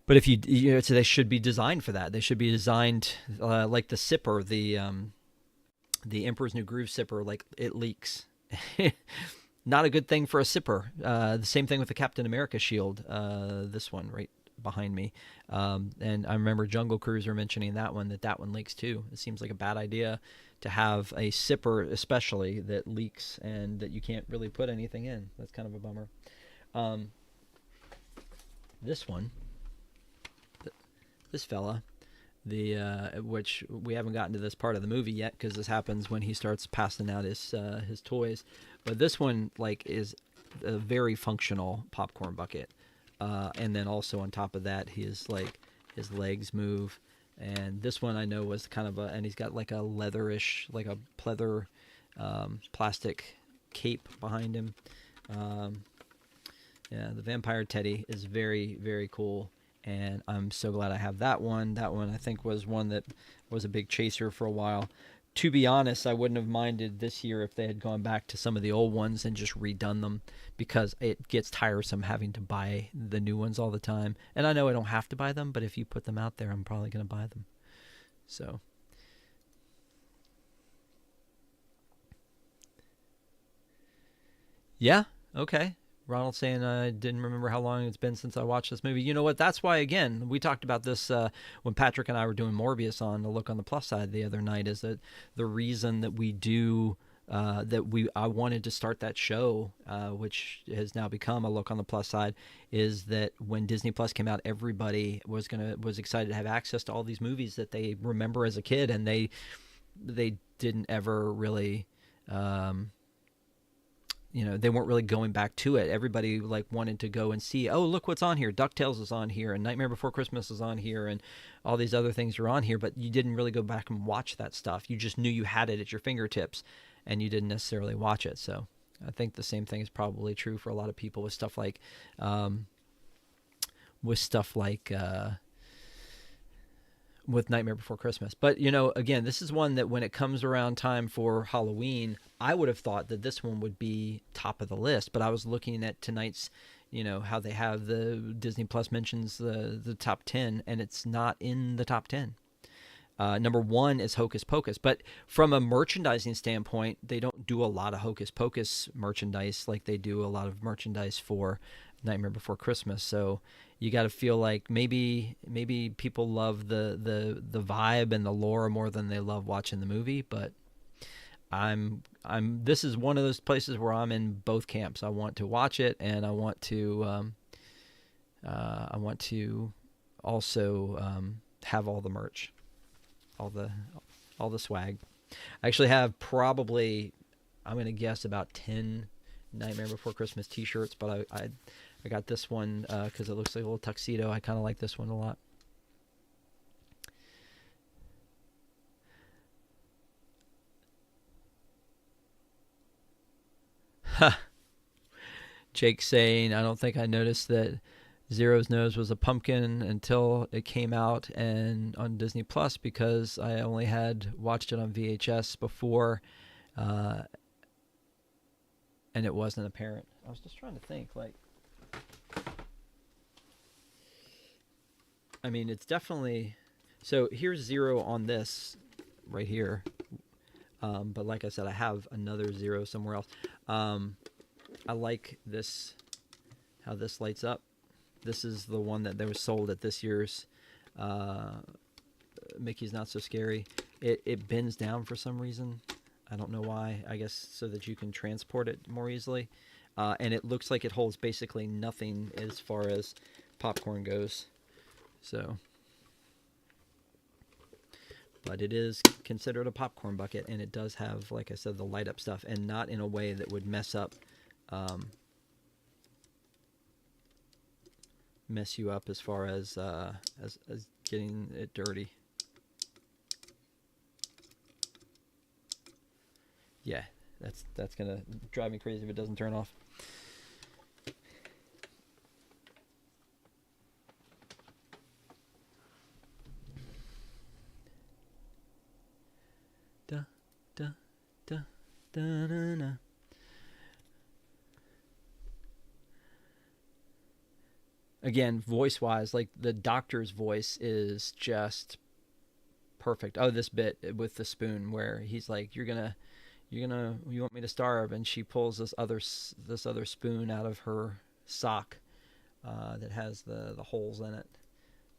if so they should be designed for that. They should be designed like the sipper, the the Emperor's New Groove sipper, like it leaks. Not a good thing for a sipper. The same thing with the Captain America shield. This one right behind me. And I remember Jungle Cruiser mentioning that one leaks too. It seems like a bad idea to have a sipper, especially that leaks and that you can't really put anything in. That's kind of a bummer. This one, this fella, which we haven't gotten to this part of the movie yet because this happens when he starts passing out his toys. But this one is a very functional popcorn bucket, and then also on top of that, his legs move. And this one I know was kind of and he's got like a leatherish, like a pleather, plastic cape behind him. Yeah, the Vampire Teddy is very, very cool, and I'm so glad I have that one. That one I think was one that was a big chaser for a while. To be honest, I wouldn't have minded this year if they had gone back to some of the old ones and just redone them, because it gets tiresome having to buy the new ones all the time. And I know I don't have to buy them, but if you put them out there, I'm probably going to buy them. So yeah, okay. Ronald saying I didn't remember how long it's been since I watched this movie. You know what? That's why, again, we talked about this when Patrick and I were doing Morbius on the Look on the Plus Side the other night, is that the reason that we do I wanted to start that show, which has now become a Look on the Plus Side, is that when Disney Plus came out, everybody was excited to have access to all these movies that they remember as a kid, and they didn't ever really. They weren't really going back to it. Everybody wanted to go and see, oh, look what's on here. DuckTales is on here, and Nightmare Before Christmas is on here, and all these other things are on here, but you didn't really go back and watch that stuff. You just knew you had it at your fingertips, and you didn't necessarily watch it. So I think the same thing is probably true for a lot of people with stuff like with Nightmare Before Christmas. But, again, this is one that when it comes around time for Halloween, I would have thought that this one would be top of the list. But I was looking at tonight's, how they have the Disney Plus mentions the top 10, and it's not in the top 10. Number one is Hocus Pocus. But from a merchandising standpoint, they don't do a lot of Hocus Pocus merchandise like they do a lot of merchandise for Nightmare Before Christmas. So you got to feel like maybe people love the vibe and the lore more than they love watching the movie. But this is one of those places where I'm in both camps. I want to watch it, and I want to also have all the merch, all the swag. I actually have probably, I'm going to guess, about 10 Nightmare Before Christmas t-shirts, but I got this one because it looks like a little tuxedo. I kind of like this one a lot. Jake saying, I don't think I noticed that Zero's nose was a pumpkin until it came out and on Disney Plus, because I only had watched it on VHS before, and it wasn't apparent. I was just trying to think, it's definitely, so here's Zero on this right here, but like I said, I have another Zero somewhere else. I like this, how this lights up. This is the one that was sold at this year's Mickey's Not So Scary. It bends down for some reason. I don't know why. I guess so that you can transport it more easily. And it looks like it holds basically nothing as far as popcorn goes. So, but it is considered a popcorn bucket, and it does have, like I said, the light up stuff, and not in a way that would mess you up as far as getting it dirty. Yeah, that's gonna drive me crazy if it doesn't turn off. Da da da da da da. Again, voice-wise, like the doctor's voice is just Perfect. Oh, this bit with the spoon where he's like, you want me to starve, and she pulls this other spoon out of her sock that has the holes in it.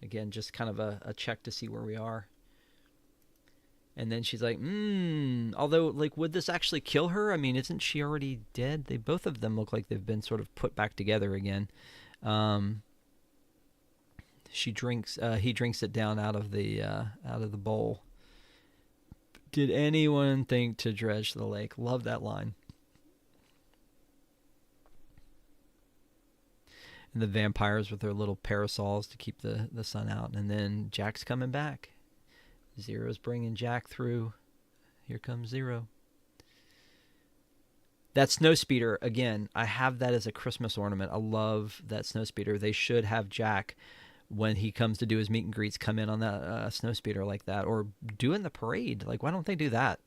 Again, just kind of a check to see where we are. And then she's like, although, like, would this actually kill her? I mean, isn't she already dead? They both of them look like they've been sort of put back together again. He drinks it down out of the bowl. Did anyone think to dredge the lake? Love that line. And the vampires with their little parasols to keep the sun out. And then Jack's coming back. Zero's bringing Jack through. Here comes Zero. That snowspeeder, again, I have that as a Christmas ornament. I love that snowspeeder. They should have Jack, when he comes to do his meet and greets, come in on that snowspeeder like that, or doing the parade. Like, why don't they do that?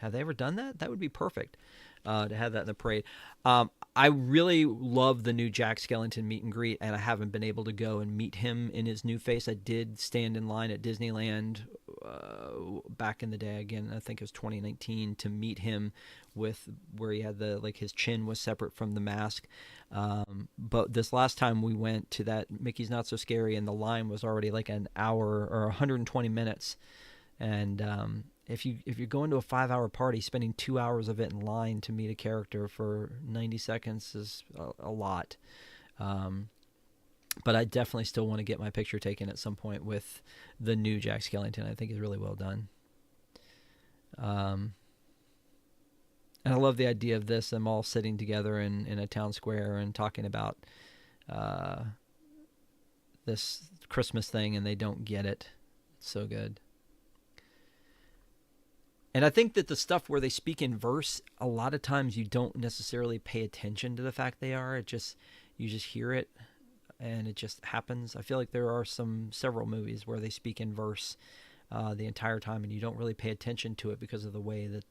Have they ever done that? That would be perfect to have that in the parade. I really love the new Jack Skellington meet and greet, and I haven't been able to go and meet him in his new face. I did stand in line at Disneyland back in the day, again, I think it was 2019, to meet him with where he had his chin was separate from the mask. But this last time we went to that Mickey's Not So Scary, and the line was already like an hour or 120 minutes. And if you're going to a 5-hour party, spending 2 hours of it in line to meet a character for 90 seconds is a lot. But I definitely still want to get my picture taken at some point with the new Jack Skellington. I think is really well done. And I love the idea of this, them all sitting together in a town square and talking about this Christmas thing, and they don't get it. It's so good. And I think that the stuff where they speak in verse, a lot of times you don't necessarily pay attention to the fact they are. You just hear it, and it just happens. I feel like there are several movies where they speak in verse the entire time, and you don't really pay attention to it because of the way that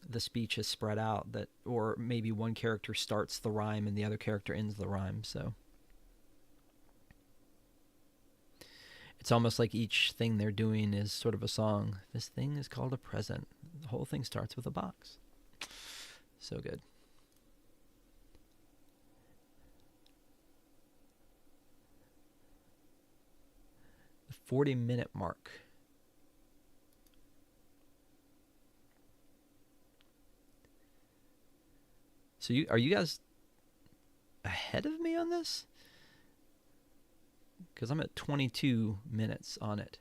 the speech is spread out. Or maybe one character starts the rhyme and the other character ends the rhyme. So it's almost like each thing they're doing is sort of a song. This thing is called a present. The whole thing starts with a box. So good. The 40-minute mark. So are you guys ahead of me on this? Because I'm at 22 minutes on it.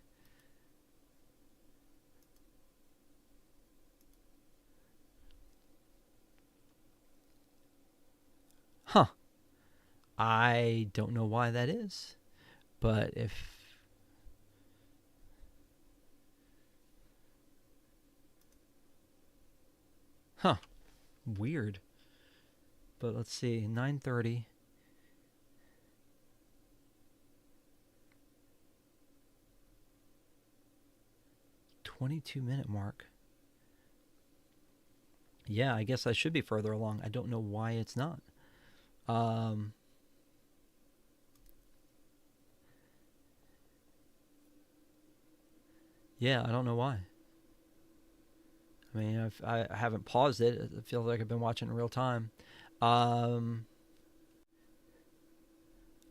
Huh. I don't know why that is. But Huh. Weird. But let's see. 9:30. $22-minute mark. Yeah, I guess I should be further along. I don't know why it's not. Yeah, I don't know why. I mean, I haven't paused it. It feels like I've been watching in real time. All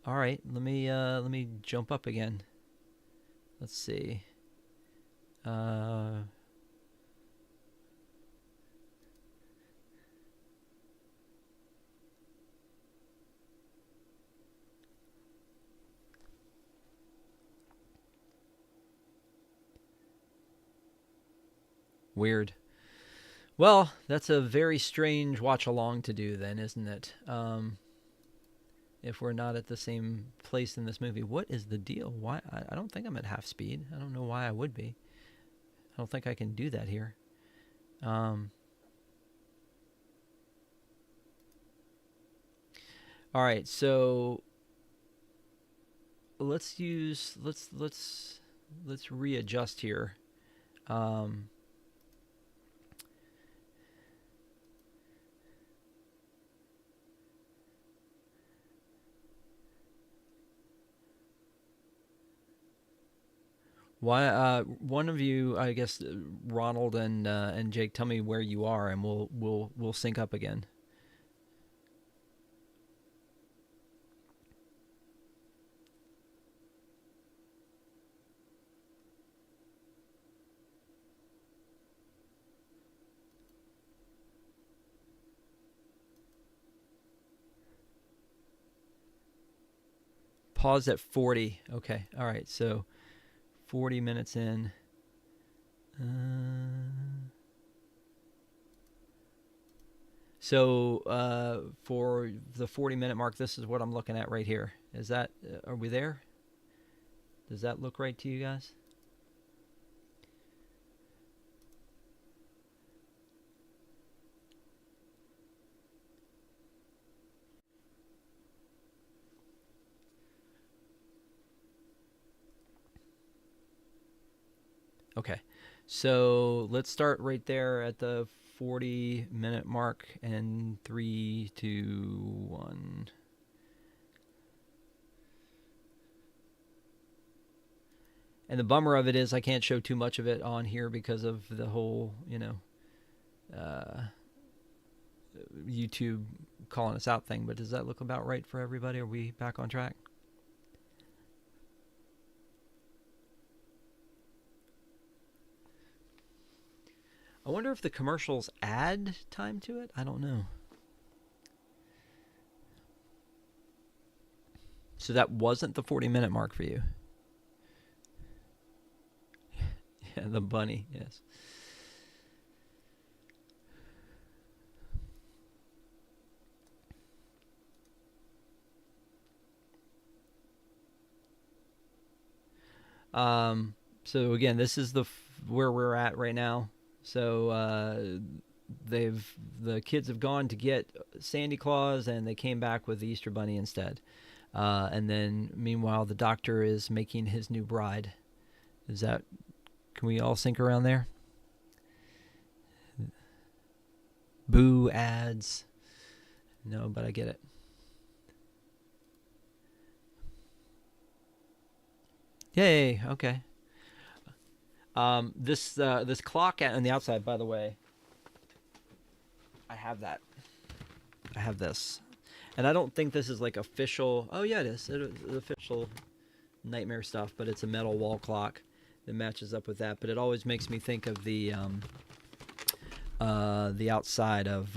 right, let me jump up again. Let's see. Weird. Well, that's a very strange watch along to do then, isn't it? If we're not at the same place in this movie, what is the deal? Why? I don't think I'm at half speed. I don't know why I would be. I don't think I can do that here. All right, so let's readjust here. Why? One of you, I guess, Ronald and Jake, tell me where you are, and we'll sync up again. Pause at 40. Okay. All right. So 40 minutes in. For the 40-minute mark, this is what I'm looking at right here. Is that, are we there? Does that look right to you guys? Okay. So let's start right there at the 40-minute mark, and 3, 2, 1. And the bummer of it is I can't show too much of it on here because of the whole, YouTube calling us out thing. But does that look about right for everybody? Are we back on track? I wonder if the commercials add time to it. I don't know. So that wasn't the 40-minute mark for you. Yeah, the bunny, yes. So again, this is where we're at right now. So the kids have gone to get Santa Claus, and they came back with the Easter Bunny instead. And then meanwhile, the doctor is making his new bride. Can we all sync around there? Boo ads. No, but I get it. Yay, okay. This clock on the outside, by the way, I have that. I have this. And I don't think this is like official. Oh, yeah, it is. It is official Nightmare stuff, but it's a metal wall clock that matches up with that. But it always makes me think of the outside of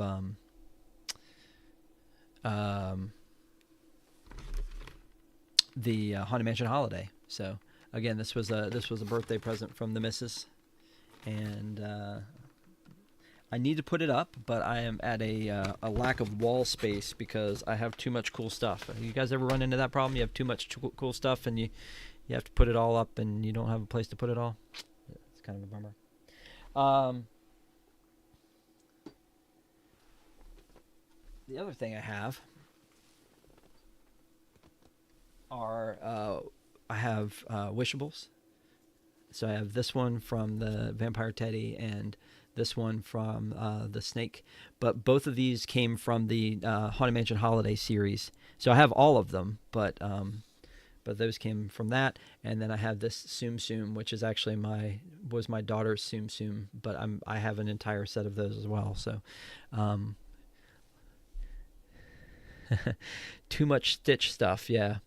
the Haunted Mansion Holiday. So again, this was a birthday present from the missus, and I need to put it up, but I am at a lack of wall space because I have too much cool stuff. You guys ever run into that problem? You have too much cool stuff, and you have to put it all up, and you don't have a place to put it all. It's kind of a bummer. The other thing I have are I have wishables. So I have this one from the Vampire Teddy and this one from the Snake. But both of these came from the Haunted Mansion Holiday series. So I have all of them, but those came from that. And then I have this Tsum Tsum, which is actually was my daughter's Tsum Tsum, but I have an entire set of those as well. So too much Stitch stuff, yeah.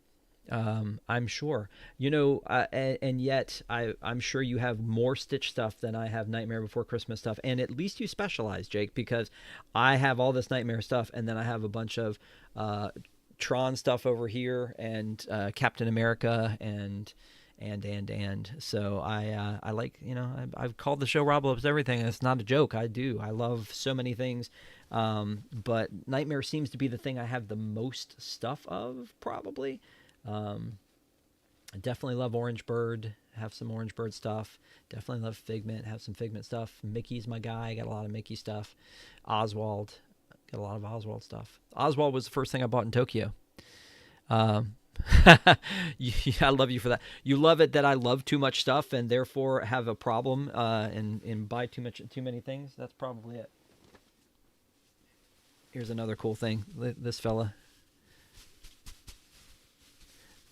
I'm sure, and yet I'm sure you have more Stitch stuff than I have Nightmare Before Christmas stuff, and at least you specialize, Jake, because I have all this Nightmare stuff, and then I have a bunch of Tron stuff over here, and Captain America, and so I like, I've called the show Rob Loves Everything, and it's not a joke. I love so many things, but Nightmare seems to be the thing I have the most stuff of, probably. I definitely love Orange Bird. Have some Orange Bird stuff. Definitely love Figment. Have some Figment stuff. Mickey's my guy. Got a lot of Mickey stuff. Oswald. Got a lot of Oswald stuff. Oswald was the first thing I bought in Tokyo. I love you for that. You love it that I love too much stuff and therefore have a problem and buy too many things. That's probably it. Here's another cool thing. This fella.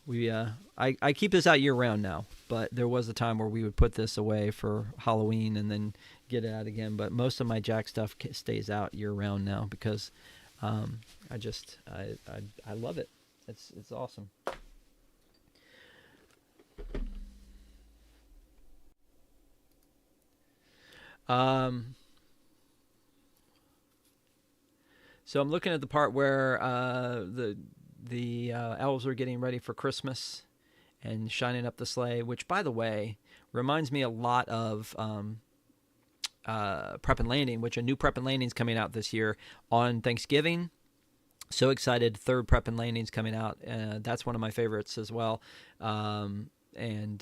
I keep this out year round now, but there was a time where we would put this away for Halloween and then get it out again. But most of my Jack stuff stays out year round now because I love it. It's awesome. So I'm looking at the part where the elves are getting ready for Christmas and shining up the sleigh, which, by the way, reminds me a lot of Prep and Landing, which a new Prep and Landing is coming out this year on Thanksgiving. So excited! Third Prep and Landing's coming out. That's one of my favorites as well, and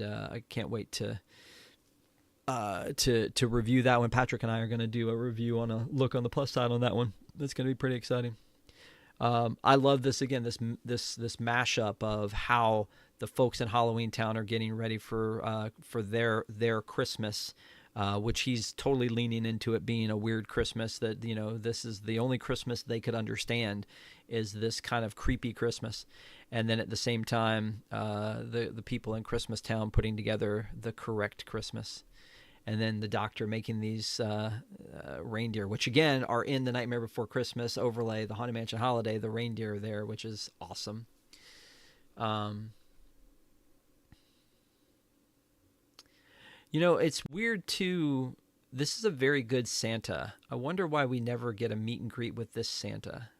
I can't wait to review that one. Patrick and I are going to do a review on a look on the plus side on that one. That's going to be pretty exciting. I love this again. This mashup of how the folks in Halloween Town are getting ready for their Christmas, which he's totally leaning into it being a weird Christmas. That this is the only Christmas they could understand is this kind of creepy Christmas, and then at the same time, the people in Christmas Town putting together the correct Christmas. And then the doctor making these reindeer, which again are in the Nightmare Before Christmas overlay, the Haunted Mansion Holiday, the reindeer there, which is awesome. It's weird too. This is a very good Santa. I wonder why we never get a meet and greet with this Santa.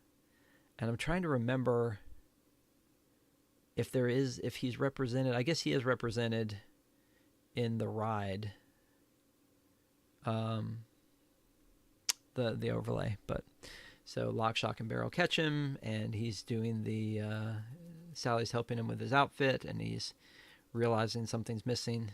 And I'm trying to remember if he's represented. I guess he is represented in the ride. The overlay, but so Lock, Shock, and Barrel catch him, and he's doing the Sally's helping him with his outfit, and he's realizing something's missing.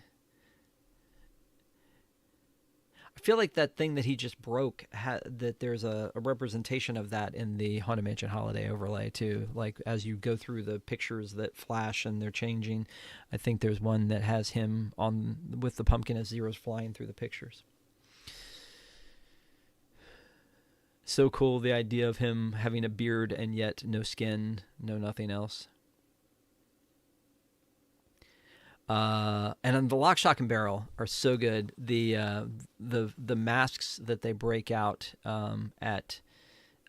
I feel like that thing that he just broke, that there's a representation of that in the Haunted Mansion Holiday overlay too. Like as you go through the pictures that flash and they're changing, I think there's one that has him on with the pumpkin as Zero's flying through the pictures. So cool, the idea of him having a beard and yet no skin, no nothing else. And then the Lock, Shock, and Barrel are so good. The masks that they break out at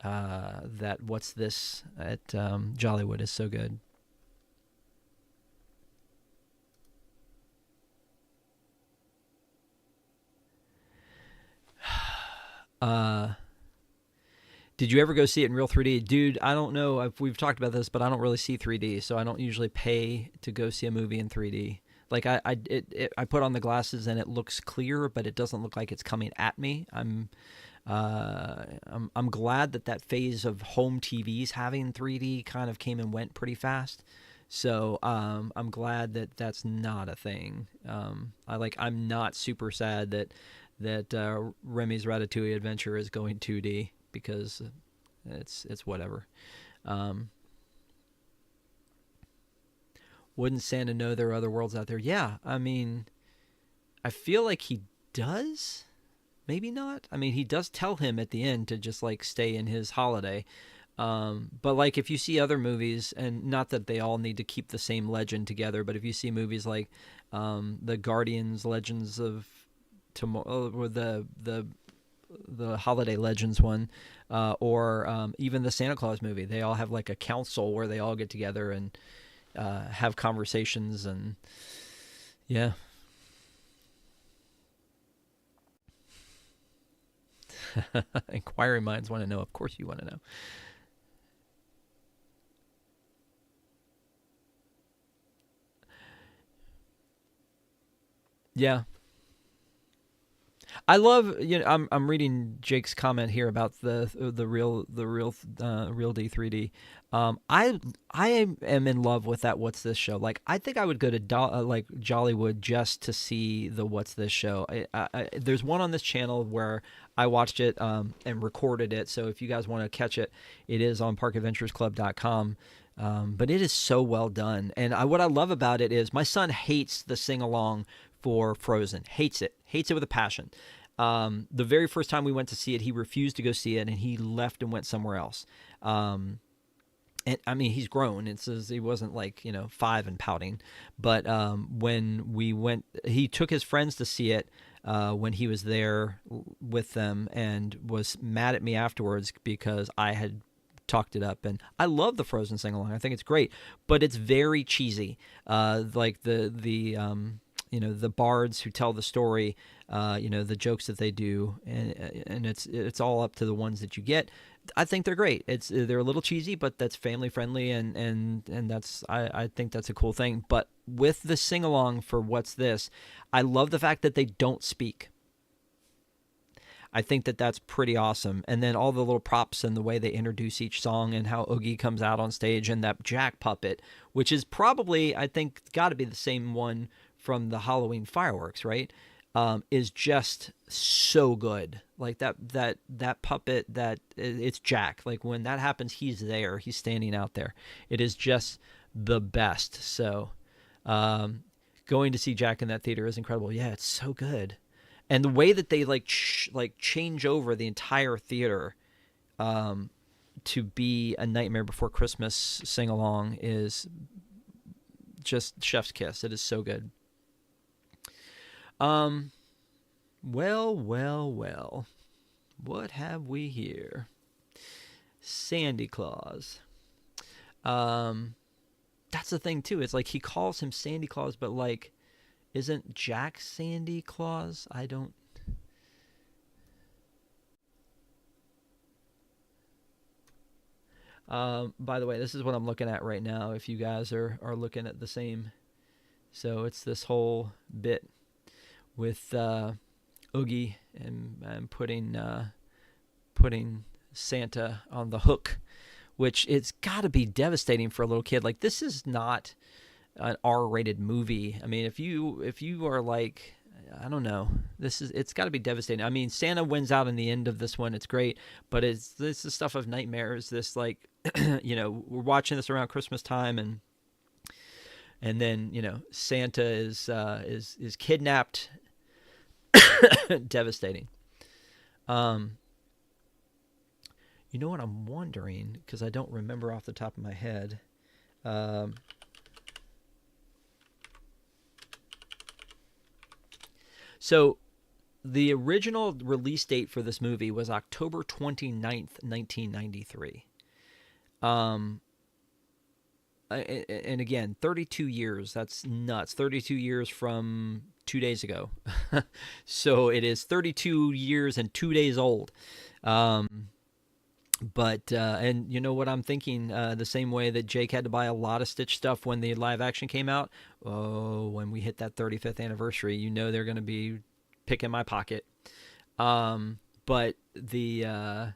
that what's this at Jollywood is so good. Did you ever go see it in real 3D? Dude, I don't know if we've talked about this, but I don't really see 3D, so I don't usually pay to go see a movie in 3D. Like I put on the glasses and it looks clear, but it doesn't look like it's coming at me. I'm glad that phase of home TVs having 3D kind of came and went pretty fast. So I'm glad that that's not a thing. I'm not super sad that Remy's Ratatouille Adventure is going 2D. Because it's whatever. Wouldn't Santa know there are other worlds out there? Yeah, I mean, I feel like he does. Maybe not. I mean, he does tell him at the end to just like stay in his holiday. But like if you see other movies, and not that they all need to keep the same legend together, but if you see movies like the Guardians Legends of Tomorrow, or the Holiday Legends one, or even the Santa Claus movie. They all have like a council where they all get together and have conversations, and yeah. Inquiring minds want to know. Of course you want to know. Yeah. I love, I'm reading Jake's comment here about the real D 3D. I am in love with that What's This show. Like I think I would go to Jollywood just to see the What's This show. There's one on this channel where I watched it and recorded it. So if you guys want to catch it, it is on parkadventuresclub.com. But it is so well done. And what I love about it is my son hates the sing along for Frozen. Hates it with a passion. The very first time we went to see it, he refused to go see it, and he left and went somewhere else. And I mean, he's grown. It says he wasn't like 5 and pouting, but when we went, he took his friends to see it when he was there with them, and was mad at me afterwards because I had talked it up. And I love the Frozen sing along. I think it's great, but it's very cheesy. Like the bards who tell the story, the jokes that they do, and it's all up to the ones that you get. I think they're great. They're a little cheesy, but that's family friendly, and that's I think that's a cool thing. But with the sing along for What's This, I love the fact that they don't speak. I think that that's pretty awesome. And then all the little props and the way they introduce each song and how Oogie comes out on stage, and that Jack puppet, which is probably, I think, got to be the same one from the Halloween fireworks, right? Is just so good. Like that puppet, it's Jack. Like when that happens, he's there. He's standing out there. It is just the best. So going to see Jack in that theater is incredible. Yeah, it's so good. And the way that they change over the entire theater to be a Nightmare Before Christmas sing along is just chef's kiss. It is so good. Well. What have we here? Sandy Claus. That's the thing too. It's like he calls him Sandy Claus, but like, isn't Jack Sandy Claus? I don't. By the way, this is what I'm looking at right now. If you guys are looking at the same, so it's this whole bit with Oogie and putting Santa on the hook, which it's got to be devastating for a little kid. Like, this is not an R-rated movie. I mean, if you are like, I don't know, it's got to be devastating. I mean, Santa wins out in the end of this one. It's great, but this is stuff of nightmares. This, like, we're watching this around Christmas time, and then Santa is kidnapped. Devastating. You know what I'm wondering, because I don't remember off the top of my head. So the original release date for this movie was October 29th, 1993. And again, 32 years. That's nuts. 32 years from 2 days ago. So it is 32 years and 2 days old. But and you know what I'm thinking, the same way that Jake had to buy a lot of Stitch stuff when the live action came out. Oh, when we hit that 35th anniversary, they're going to be picking my pocket. But the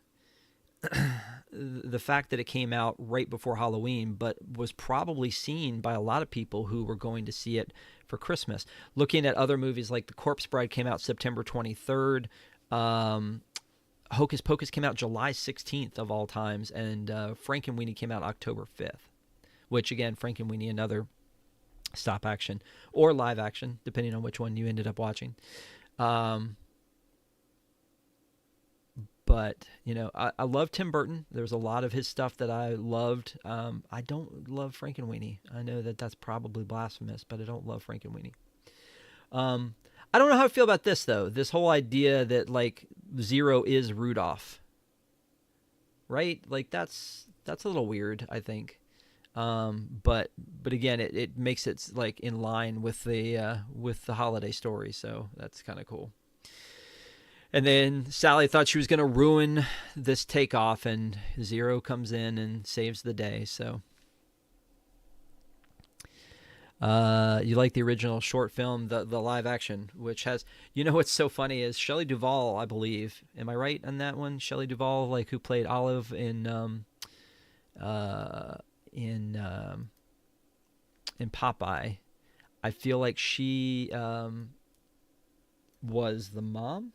fact that it came out right before Halloween, but was probably seen by a lot of people who were going to see it for Christmas. Looking at other movies like The Corpse Bride came out September 23rd. Hocus Pocus came out July 16th of all times, and Frankenweenie came out October 5th, which, again, Frankenweenie, another stop action or live action, depending on which one you ended up watching. But, I love Tim Burton. There's a lot of his stuff that I loved. I don't love Frankenweenie. I know that that's probably blasphemous, but I don't love Frankenweenie. I don't know how I feel about this, though. This whole idea that, like, Zero is Rudolph. Right? Like, that's a little weird, I think. But again, it makes it, like, in line with the holiday story, so that's kind of cool. And then Sally thought she was going to ruin this takeoff, and Zero comes in and saves the day, so... you like the original short film, the live action, which has, what's so funny is Shelley Duvall, I believe. Am I right on that one? Shelley Duvall, like, who played Olive in Popeye. I feel like she was the mom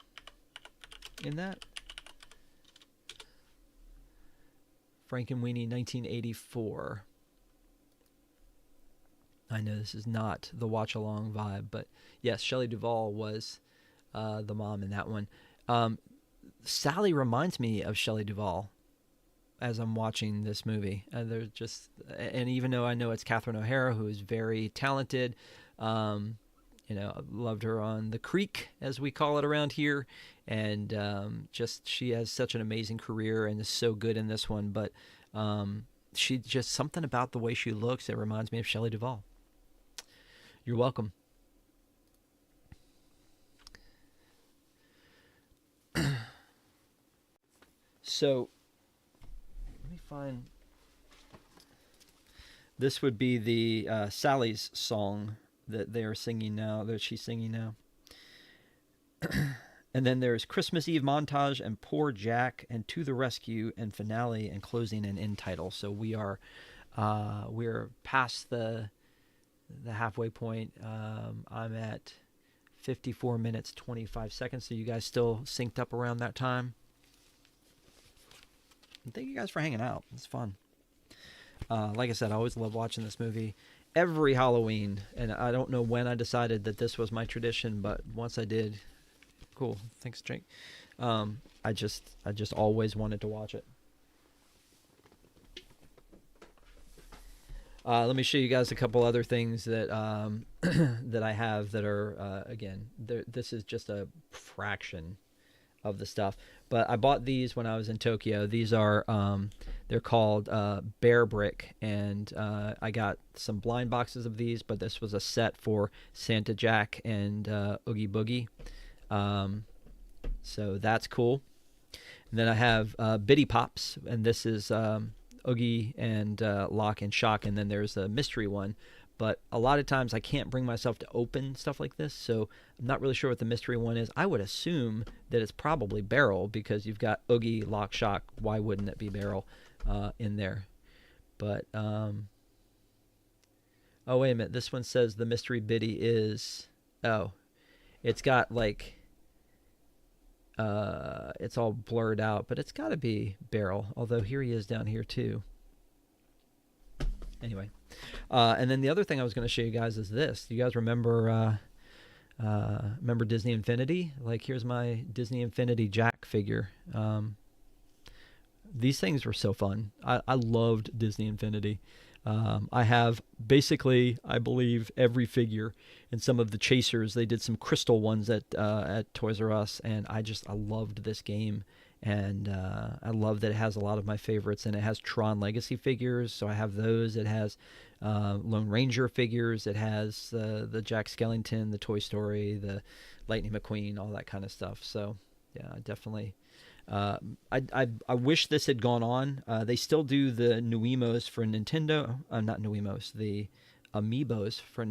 in that. Frankenweenie, 1984. I know this is not the watch-along vibe, but yes, Shelley Duvall was the mom in that one. Sally reminds me of Shelley Duvall. as I'm watching this movie. They're just, and even though I know it's Catherine O'Hara, who is very talented, I loved her on The Creek, as we call it around here, and just she has such an amazing career and is so good in this one. But she just something about the way she looks. It reminds me of Shelley Duvall. You're welcome. So let me find. This would be the Sally's song that they are singing now, that she's singing now. And then there's Christmas Eve montage and Poor Jack and To the Rescue and finale and closing and end title. So we're past the halfway point. I'm at 54 minutes 25 seconds. So you guys still synced up around that time? And thank you guys for hanging out. It's fun. Like I said, I always love watching this movie every Halloween, and I don't know when I decided that this was my tradition, but once I did, cool. Thanks, Jake. I just always wanted to watch it. Let me show you guys a couple other things that that I have that are again. This is just a fraction of the stuff, but I bought these when I was in Tokyo. These are they're called Bear Brick, and I got some blind boxes of these, but this was a set for Santa Jack and Oogie Boogie, so that's cool. And then I have Bitty Pops, and this is Oogie and Lock and Shock, and then there's a mystery one. But a lot of times I can't bring myself to open stuff like this, so I'm not really sure what the mystery one is. I would assume that it's probably Barrel, because you've got Oogie, Lock, Shock. Why wouldn't it be Barrel in there? But, oh, wait a minute. This one says the mystery Biddy is, oh, it's got like, it's all blurred out, but it's got to be Barrel, although here he is down here too. Anyway, and then the other thing I was going to show you guys is this. Do you guys remember Disney Infinity? Like, here's my Disney Infinity Jack figure. These things were so fun. I loved Disney Infinity. I have basically, I believe, every figure, and some of the chasers. They did some crystal ones at Toys R Us, and I loved this game. And I love that it has a lot of my favorites, and it has Tron Legacy figures, so I have those. It has Lone Ranger figures. It has the Jack Skellington, the Toy Story, the Lightning McQueen, all that kind of stuff. So yeah, definitely. I wish this had gone on. They still do the Nuimos for Nintendo. Not Nuimos, the Amiibos for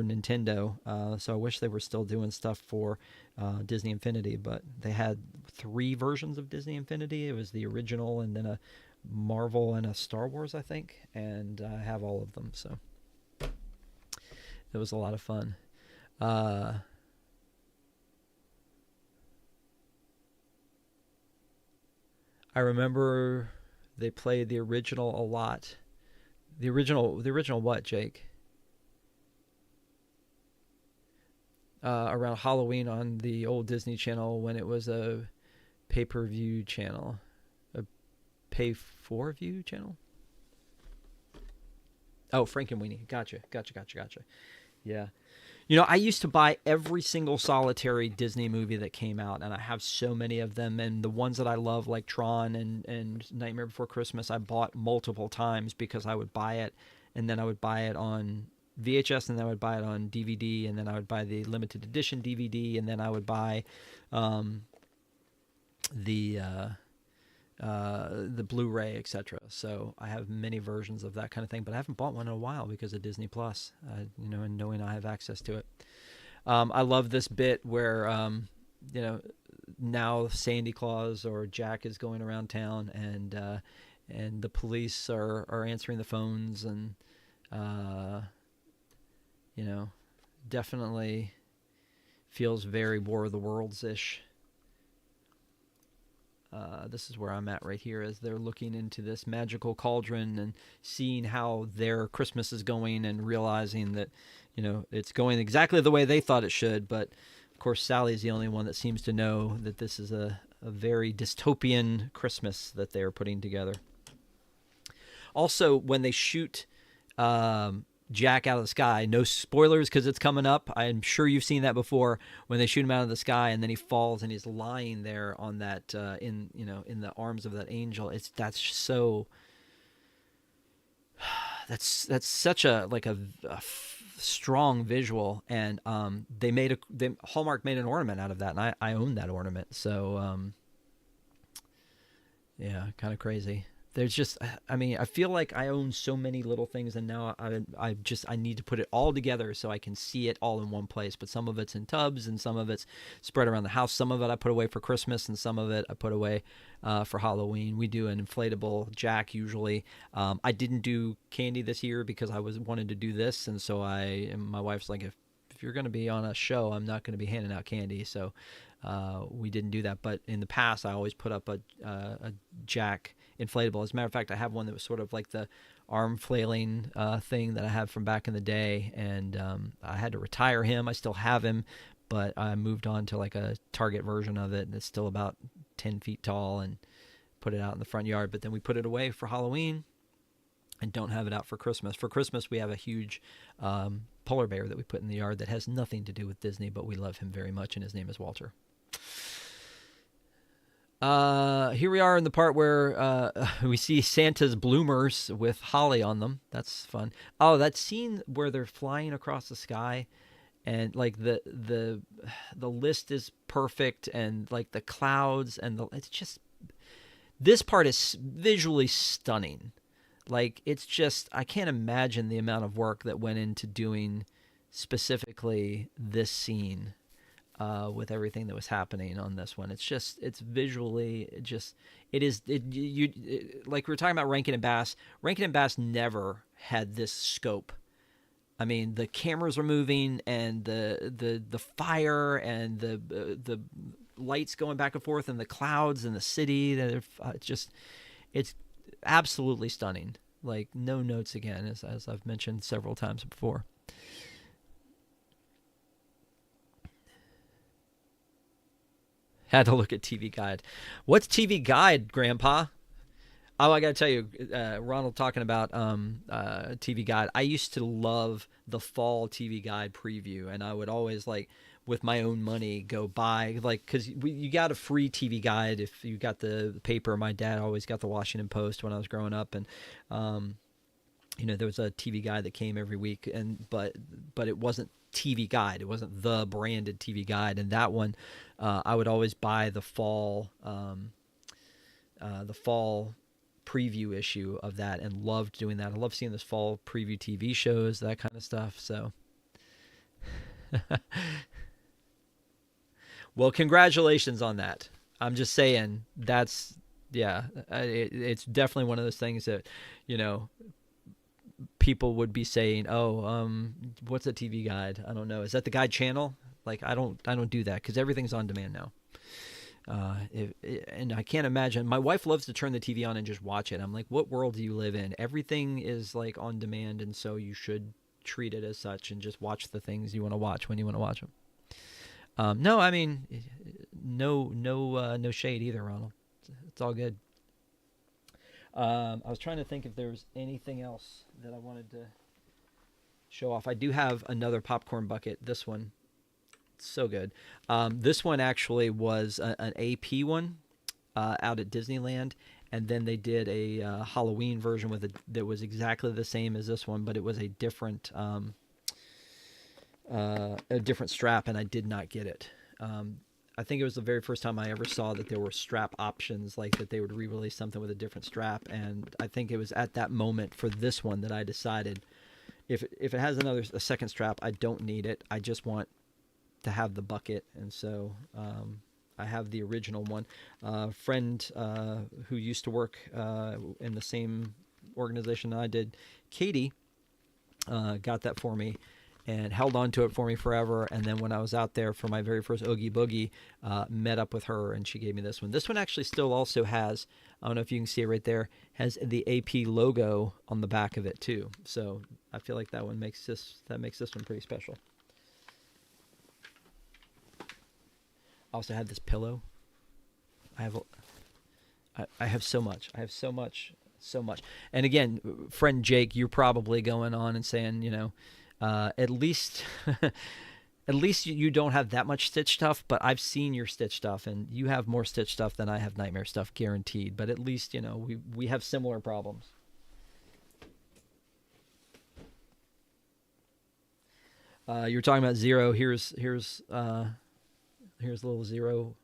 Nintendo. So I wish they were still doing stuff for Disney Infinity, but they had 3 versions of Disney Infinity. It was the original, and then a Marvel and a Star Wars, I think, and I have all of them, so it was a lot of fun. I remember they played the original a lot. The original what, Jake? Around Halloween on the old Disney Channel, when it was a pay-per-view channel. A pay-for-view channel? Oh, Frankenweenie. Gotcha. Yeah. You know, I used to buy every single solitary Disney movie that came out, and I have so many of them. And the ones that I love, like Tron and Nightmare Before Christmas, I bought multiple times because I would buy it, and then I would buy it on VHS, and then I would buy it on DVD, and then I would buy the limited edition DVD, and then I would buy the Blu-ray, etc. So I have many versions of that kind of thing, but I haven't bought one in a while because of Disney Plus, and knowing I have access to it. I love this bit where, now Sandy Claus or Jack is going around town, and the police are answering the phones, and definitely feels very War of the Worlds-ish. This is where I'm at right here, as they're looking into this magical cauldron and seeing how their Christmas is going, and realizing that, it's going exactly the way they thought it should. But of course, Sally's the only one that seems to know that this is a very dystopian Christmas that they are putting together. Also, when they shoot Jack out of the sky, no spoilers because it's coming up. I'm sure you've seen that before. When they shoot him out of the sky and then he falls and he's lying there on that in the arms of that angel. That's such a strong visual, and Hallmark made an ornament out of that, and I own that ornament. So yeah, kind of crazy. There's just, I mean, I feel like I own so many little things, and now I need to put it all together so I can see it all in one place. But some of it's in tubs, and some of it's spread around the house. Some of it I put away for Christmas, and some of it I put away for Halloween. We do an inflatable Jack usually. I didn't do candy this year because I wanted to do this, and so my wife's like, if you're going to be on a show, I'm not going to be handing out candy. So we didn't do that. But in the past, I always put up a Jack inflatable. As a matter of fact, I have one that was sort of like the arm flailing thing that I have from back in the day, and I had to retire him. I still have him, but I moved on to like a Target version of it, and it's still about 10 feet tall, and put it out in the front yard. But then we put it away for Halloween and don't have it out for Christmas. For Christmas, we have a huge polar bear that we put in the yard that has nothing to do with Disney, but we love him very much, and his name is Walter. Here we are in the part where we see Santa's bloomers with holly on them. That's fun. Oh, that scene where they're flying across the sky, and like the list is perfect, and like the clouds, and it's just, this part is visually stunning. Like, it's just, I can't imagine the amount of work that went into doing specifically this scene. With everything that was happening on this one, it's visually like we were talking about Rankin and Bass. Rankin and Bass never had this scope. I mean, the cameras are moving, and the fire, and the lights going back and forth, and the clouds, and the city. It's absolutely stunning. Like, no notes again, as I've mentioned several times before. Had to look at TV Guide. What's TV Guide, Grandpa? Oh, I got to tell you, Ronald talking about TV Guide. I used to love the fall TV Guide preview, and I would always, like, with my own money, go buy, like, because you got a free TV Guide if you got the paper. My dad always got the Washington Post when I was growing up, and there was a TV Guide that came every week, but it wasn't TV Guide. It wasn't the branded TV Guide, and that one I would always buy the fall preview issue of that, and loved doing that. I love seeing this fall preview TV shows, that kind of stuff. So well, congratulations on that. I'm just saying, it's definitely one of those things that, people would be saying, what's a TV Guide? I don't know. Is that the Guide channel? Like, I don't do that, because everything's on demand now. And I can't imagine. My wife loves to turn the TV on and just watch it. I'm like, what world do you live in? Everything is like on demand, and so you should treat it as such and just watch the things you want to watch when you want to watch them. No, I mean, no shade either, Ronald. It's all good. I was trying to think if there was anything else that I wanted to show off. I do have another popcorn bucket. This one, it's so good. This one actually was an AP one out at Disneyland, and then they did a Halloween version with it that was exactly the same as this one, but it was a different strap, and I did not get it. I think it was the very first time I ever saw that there were strap options, like that they would re-release something with a different strap. And I think it was at that moment for this one that I decided, if it has a second strap, I don't need it. I just want to have the bucket. And so I have the original one. A friend who used to work in the same organization I did, Katie, got that for me and held on to it for me forever. And then when I was out there for my very first Oogie Boogie, met up with her, and she gave me this one. This one actually still also has, I don't know if you can see it right there, has the AP logo on the back of it too. So I feel like that makes this one pretty special. I also had this pillow. I have I have so much. I have so much, so much. And again, friend Jake, you're probably going on and saying, at least at least you don't have that much Stitch stuff, but I've seen your Stitch stuff, and you have more Stitch stuff than I have Nightmare stuff, guaranteed. But at least, we have similar problems. You're talking about Zero. Here's little Zero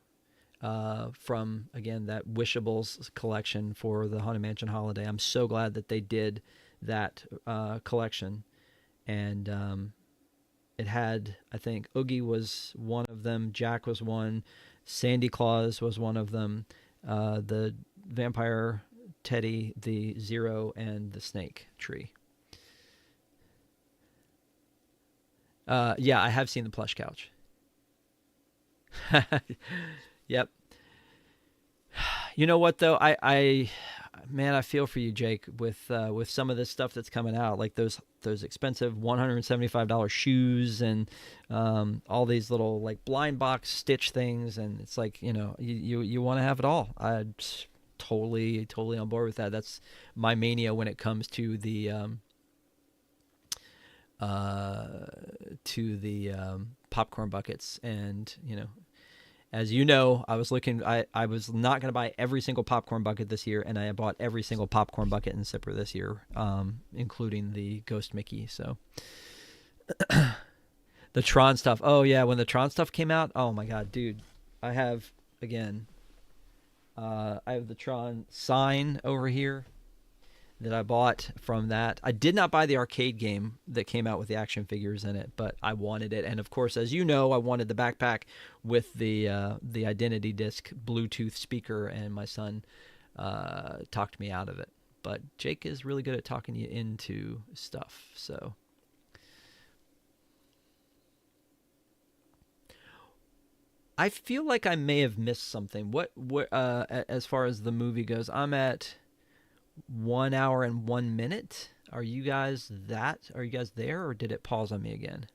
from, again, that Wishables collection for the Haunted Mansion holiday. I'm so glad that they did that collection. And it had, I think, Oogie was one of them, Jack was one, Sandy Claus was one of them, the Vampire Teddy, the Zero, and the Snake Tree. Yeah, I have seen the plush couch. Yep. You know what though? Man, I feel for you, Jake, with some of this stuff that's coming out, like those expensive $175 shoes and all these little like blind box Stitch things, and it's like, you want to have it all. I'm totally on board with that. That's my mania when it comes to the popcorn buckets. And as you know, I was not going to buy every single popcorn bucket this year, and I bought every single popcorn bucket and sipper this year, including the Ghost Mickey. So the Tron stuff. Oh yeah, when the Tron stuff came out, oh my god, dude. I have the Tron sign over here that I bought from that. I did not buy the arcade game that came out with the action figures in it, but I wanted it. And of course, as you know, I wanted the backpack with the Identity Disc Bluetooth speaker, and my son talked me out of it. But Jake is really good at talking you into stuff, so. I feel like I may have missed something. What as far as the movie goes, I'm at 1 hour and 1 minute. Are you guys there, or did it pause on me again?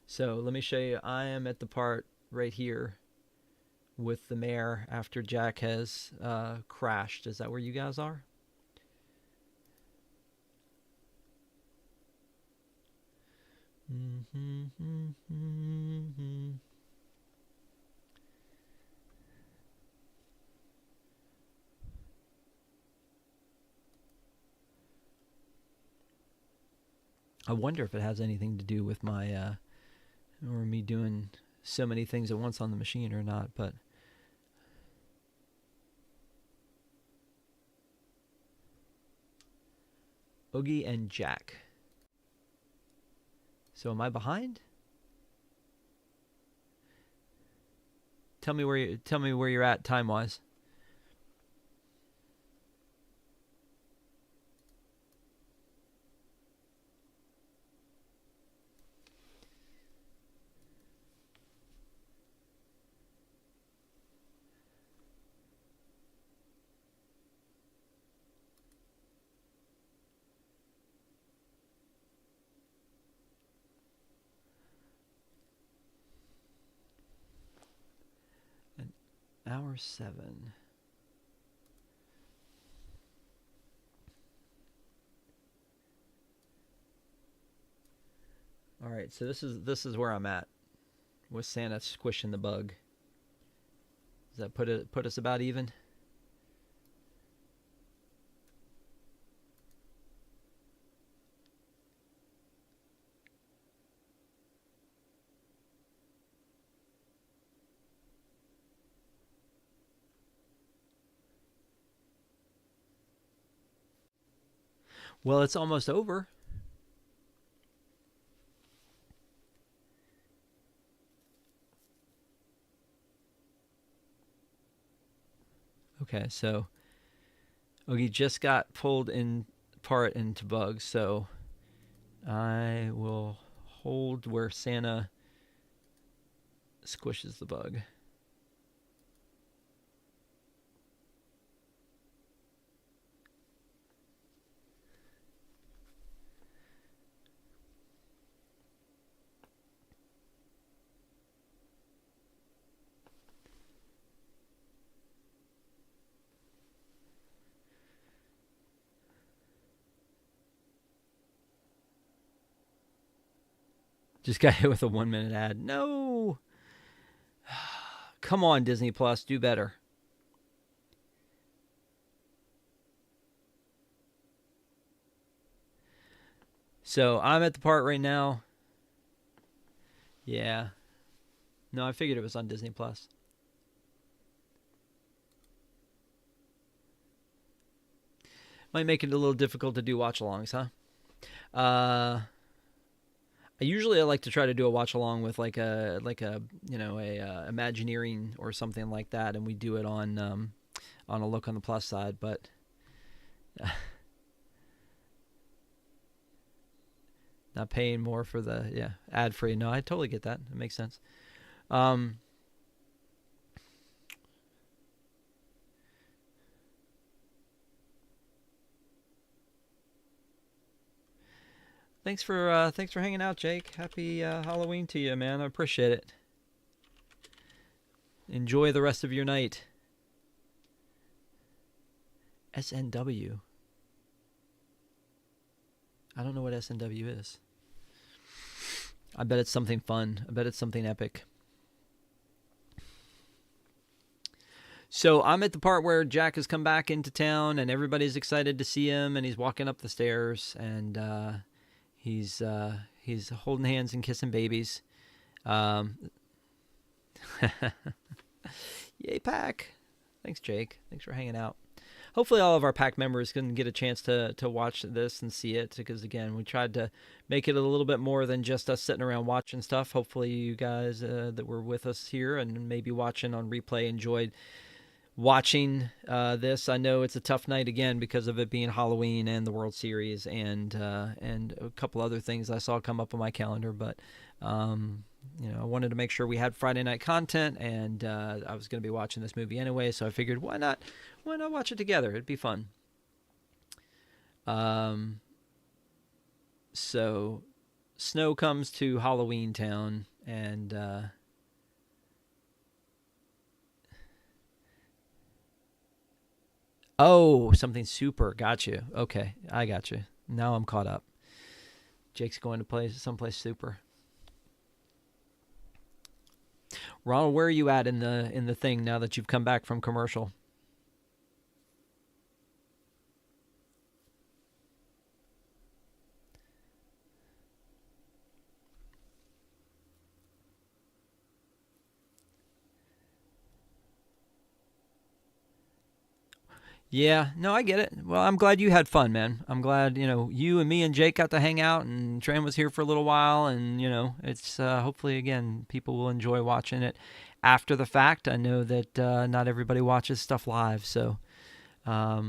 So let me show you. I am at the part right here with the mayor after Jack has crashed. Is that where you guys are? I wonder if it has anything to do with my or me doing so many things at once on the machine or not, but Oogie and Jack. So am I behind? Tell me where you're at time-wise. Hour 7. All right, so this is where I'm at with Santa squishing the bug. Does that put us about even? Well, it's almost over. Okay, so Oogie just got pulled in part into bugs, so I will hold where Santa squishes the bug. Just got hit with a 1-minute ad. No. Come on, Disney Plus, do better. So I'm at the part right now. Yeah. No, I figured it was on Disney Plus. Might make it a little difficult to do watch-alongs, huh? I like to try to do a watch along with like a Imagineering or something like that, and we do it on a Look on the Plus side, but not paying more for the ad free. No, I totally get that. It makes sense. Thanks for hanging out, Jake. Happy Halloween to you, man. I appreciate it. Enjoy the rest of your night. SNW. I don't know what SNW is. I bet it's something fun. I bet it's something epic. So I'm at the part where Jack has come back into town and everybody's excited to see him, and he's walking up the stairs, and he's holding hands and kissing babies. Yay, Pack. Thanks, Jake. Thanks for hanging out. Hopefully all of our Pack members can get a chance to watch this and see it, because, again, we tried to make it a little bit more than just us sitting around watching stuff. Hopefully you guys that were with us here and maybe watching on replay enjoyed watching this. I know it's a tough night, again, because of it being Halloween and the World Series and a couple other things I saw come up on my calendar, but I wanted to make sure we had Friday night content, and I was going to be watching this movie anyway, so I figured why not watch it together? It'd be fun. So Snow comes to Halloween Town, and oh, something super. Got you. Okay, I got you. Now I'm caught up. Jake's going to play someplace super. Ronald, where are you at in the thing now that you've come back from commercial? Yeah, no, I get it. Well, I'm glad you had fun, man. I'm glad, you and me and Jake got to hang out, and Tran was here for a little while, and, it's hopefully, again, people will enjoy watching it after the fact. I know that not everybody watches stuff live, so, yeah,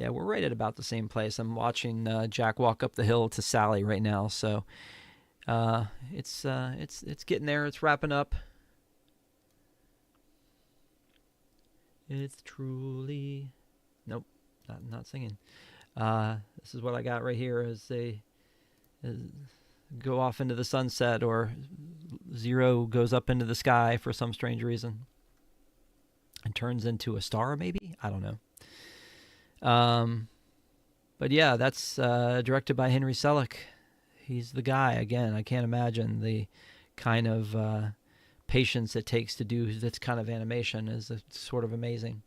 we're right at about the same place. I'm watching Jack walk up the hill to Sally right now, so it's getting there. It's wrapping up. It's truly... Nope, not singing. This is what I got right here as they go off into the sunset, or Zero goes up into the sky for some strange reason and turns into a star, maybe? I don't know. But yeah, that's directed by Henry Selick. He's the guy. Again, I can't imagine the kind of patience it takes to do this kind of animation is sort of amazing.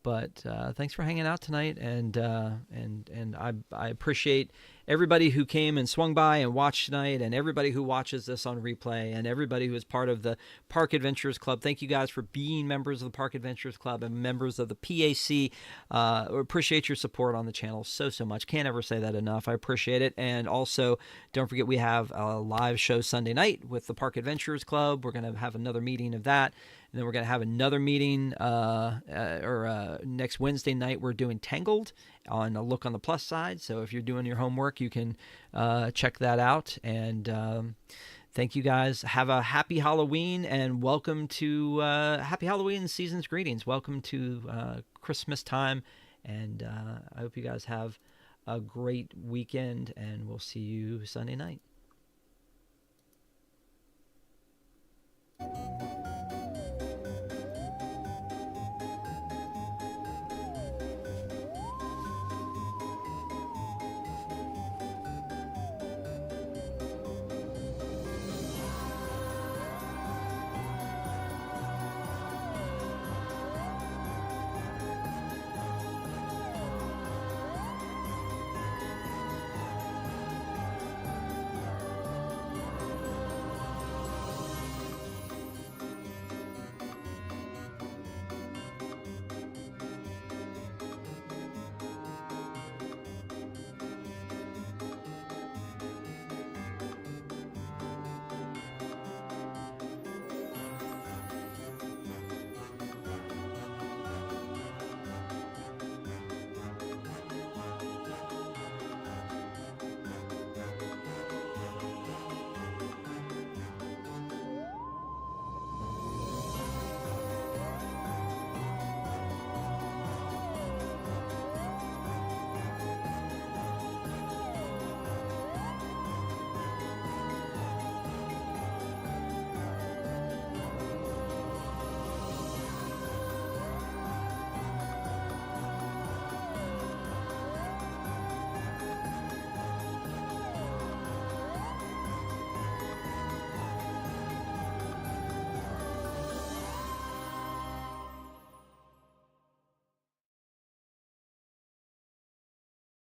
But thanks for hanging out tonight, and I appreciate everybody who came and swung by and watched tonight, and everybody who watches this on replay, and everybody who is part of the Park Adventurers Club. Thank you guys for being members of the Park Adventurers Club and members of the PAC. Appreciate your support on the channel so much. Can't ever say that enough. I appreciate it. And also, don't forget, we have a live show Sunday night with the Park Adventurers Club. We're going to have another meeting of that. And then we're going to have another meeting next Wednesday night. We're doing Tangled on a Look on the Plus side. So if you're doing your homework, you can check that out. And thank you guys. Have a happy Halloween, and welcome to happy Halloween and season's greetings. Welcome to Christmas time. And I hope you guys have a great weekend, and we'll see you Sunday night.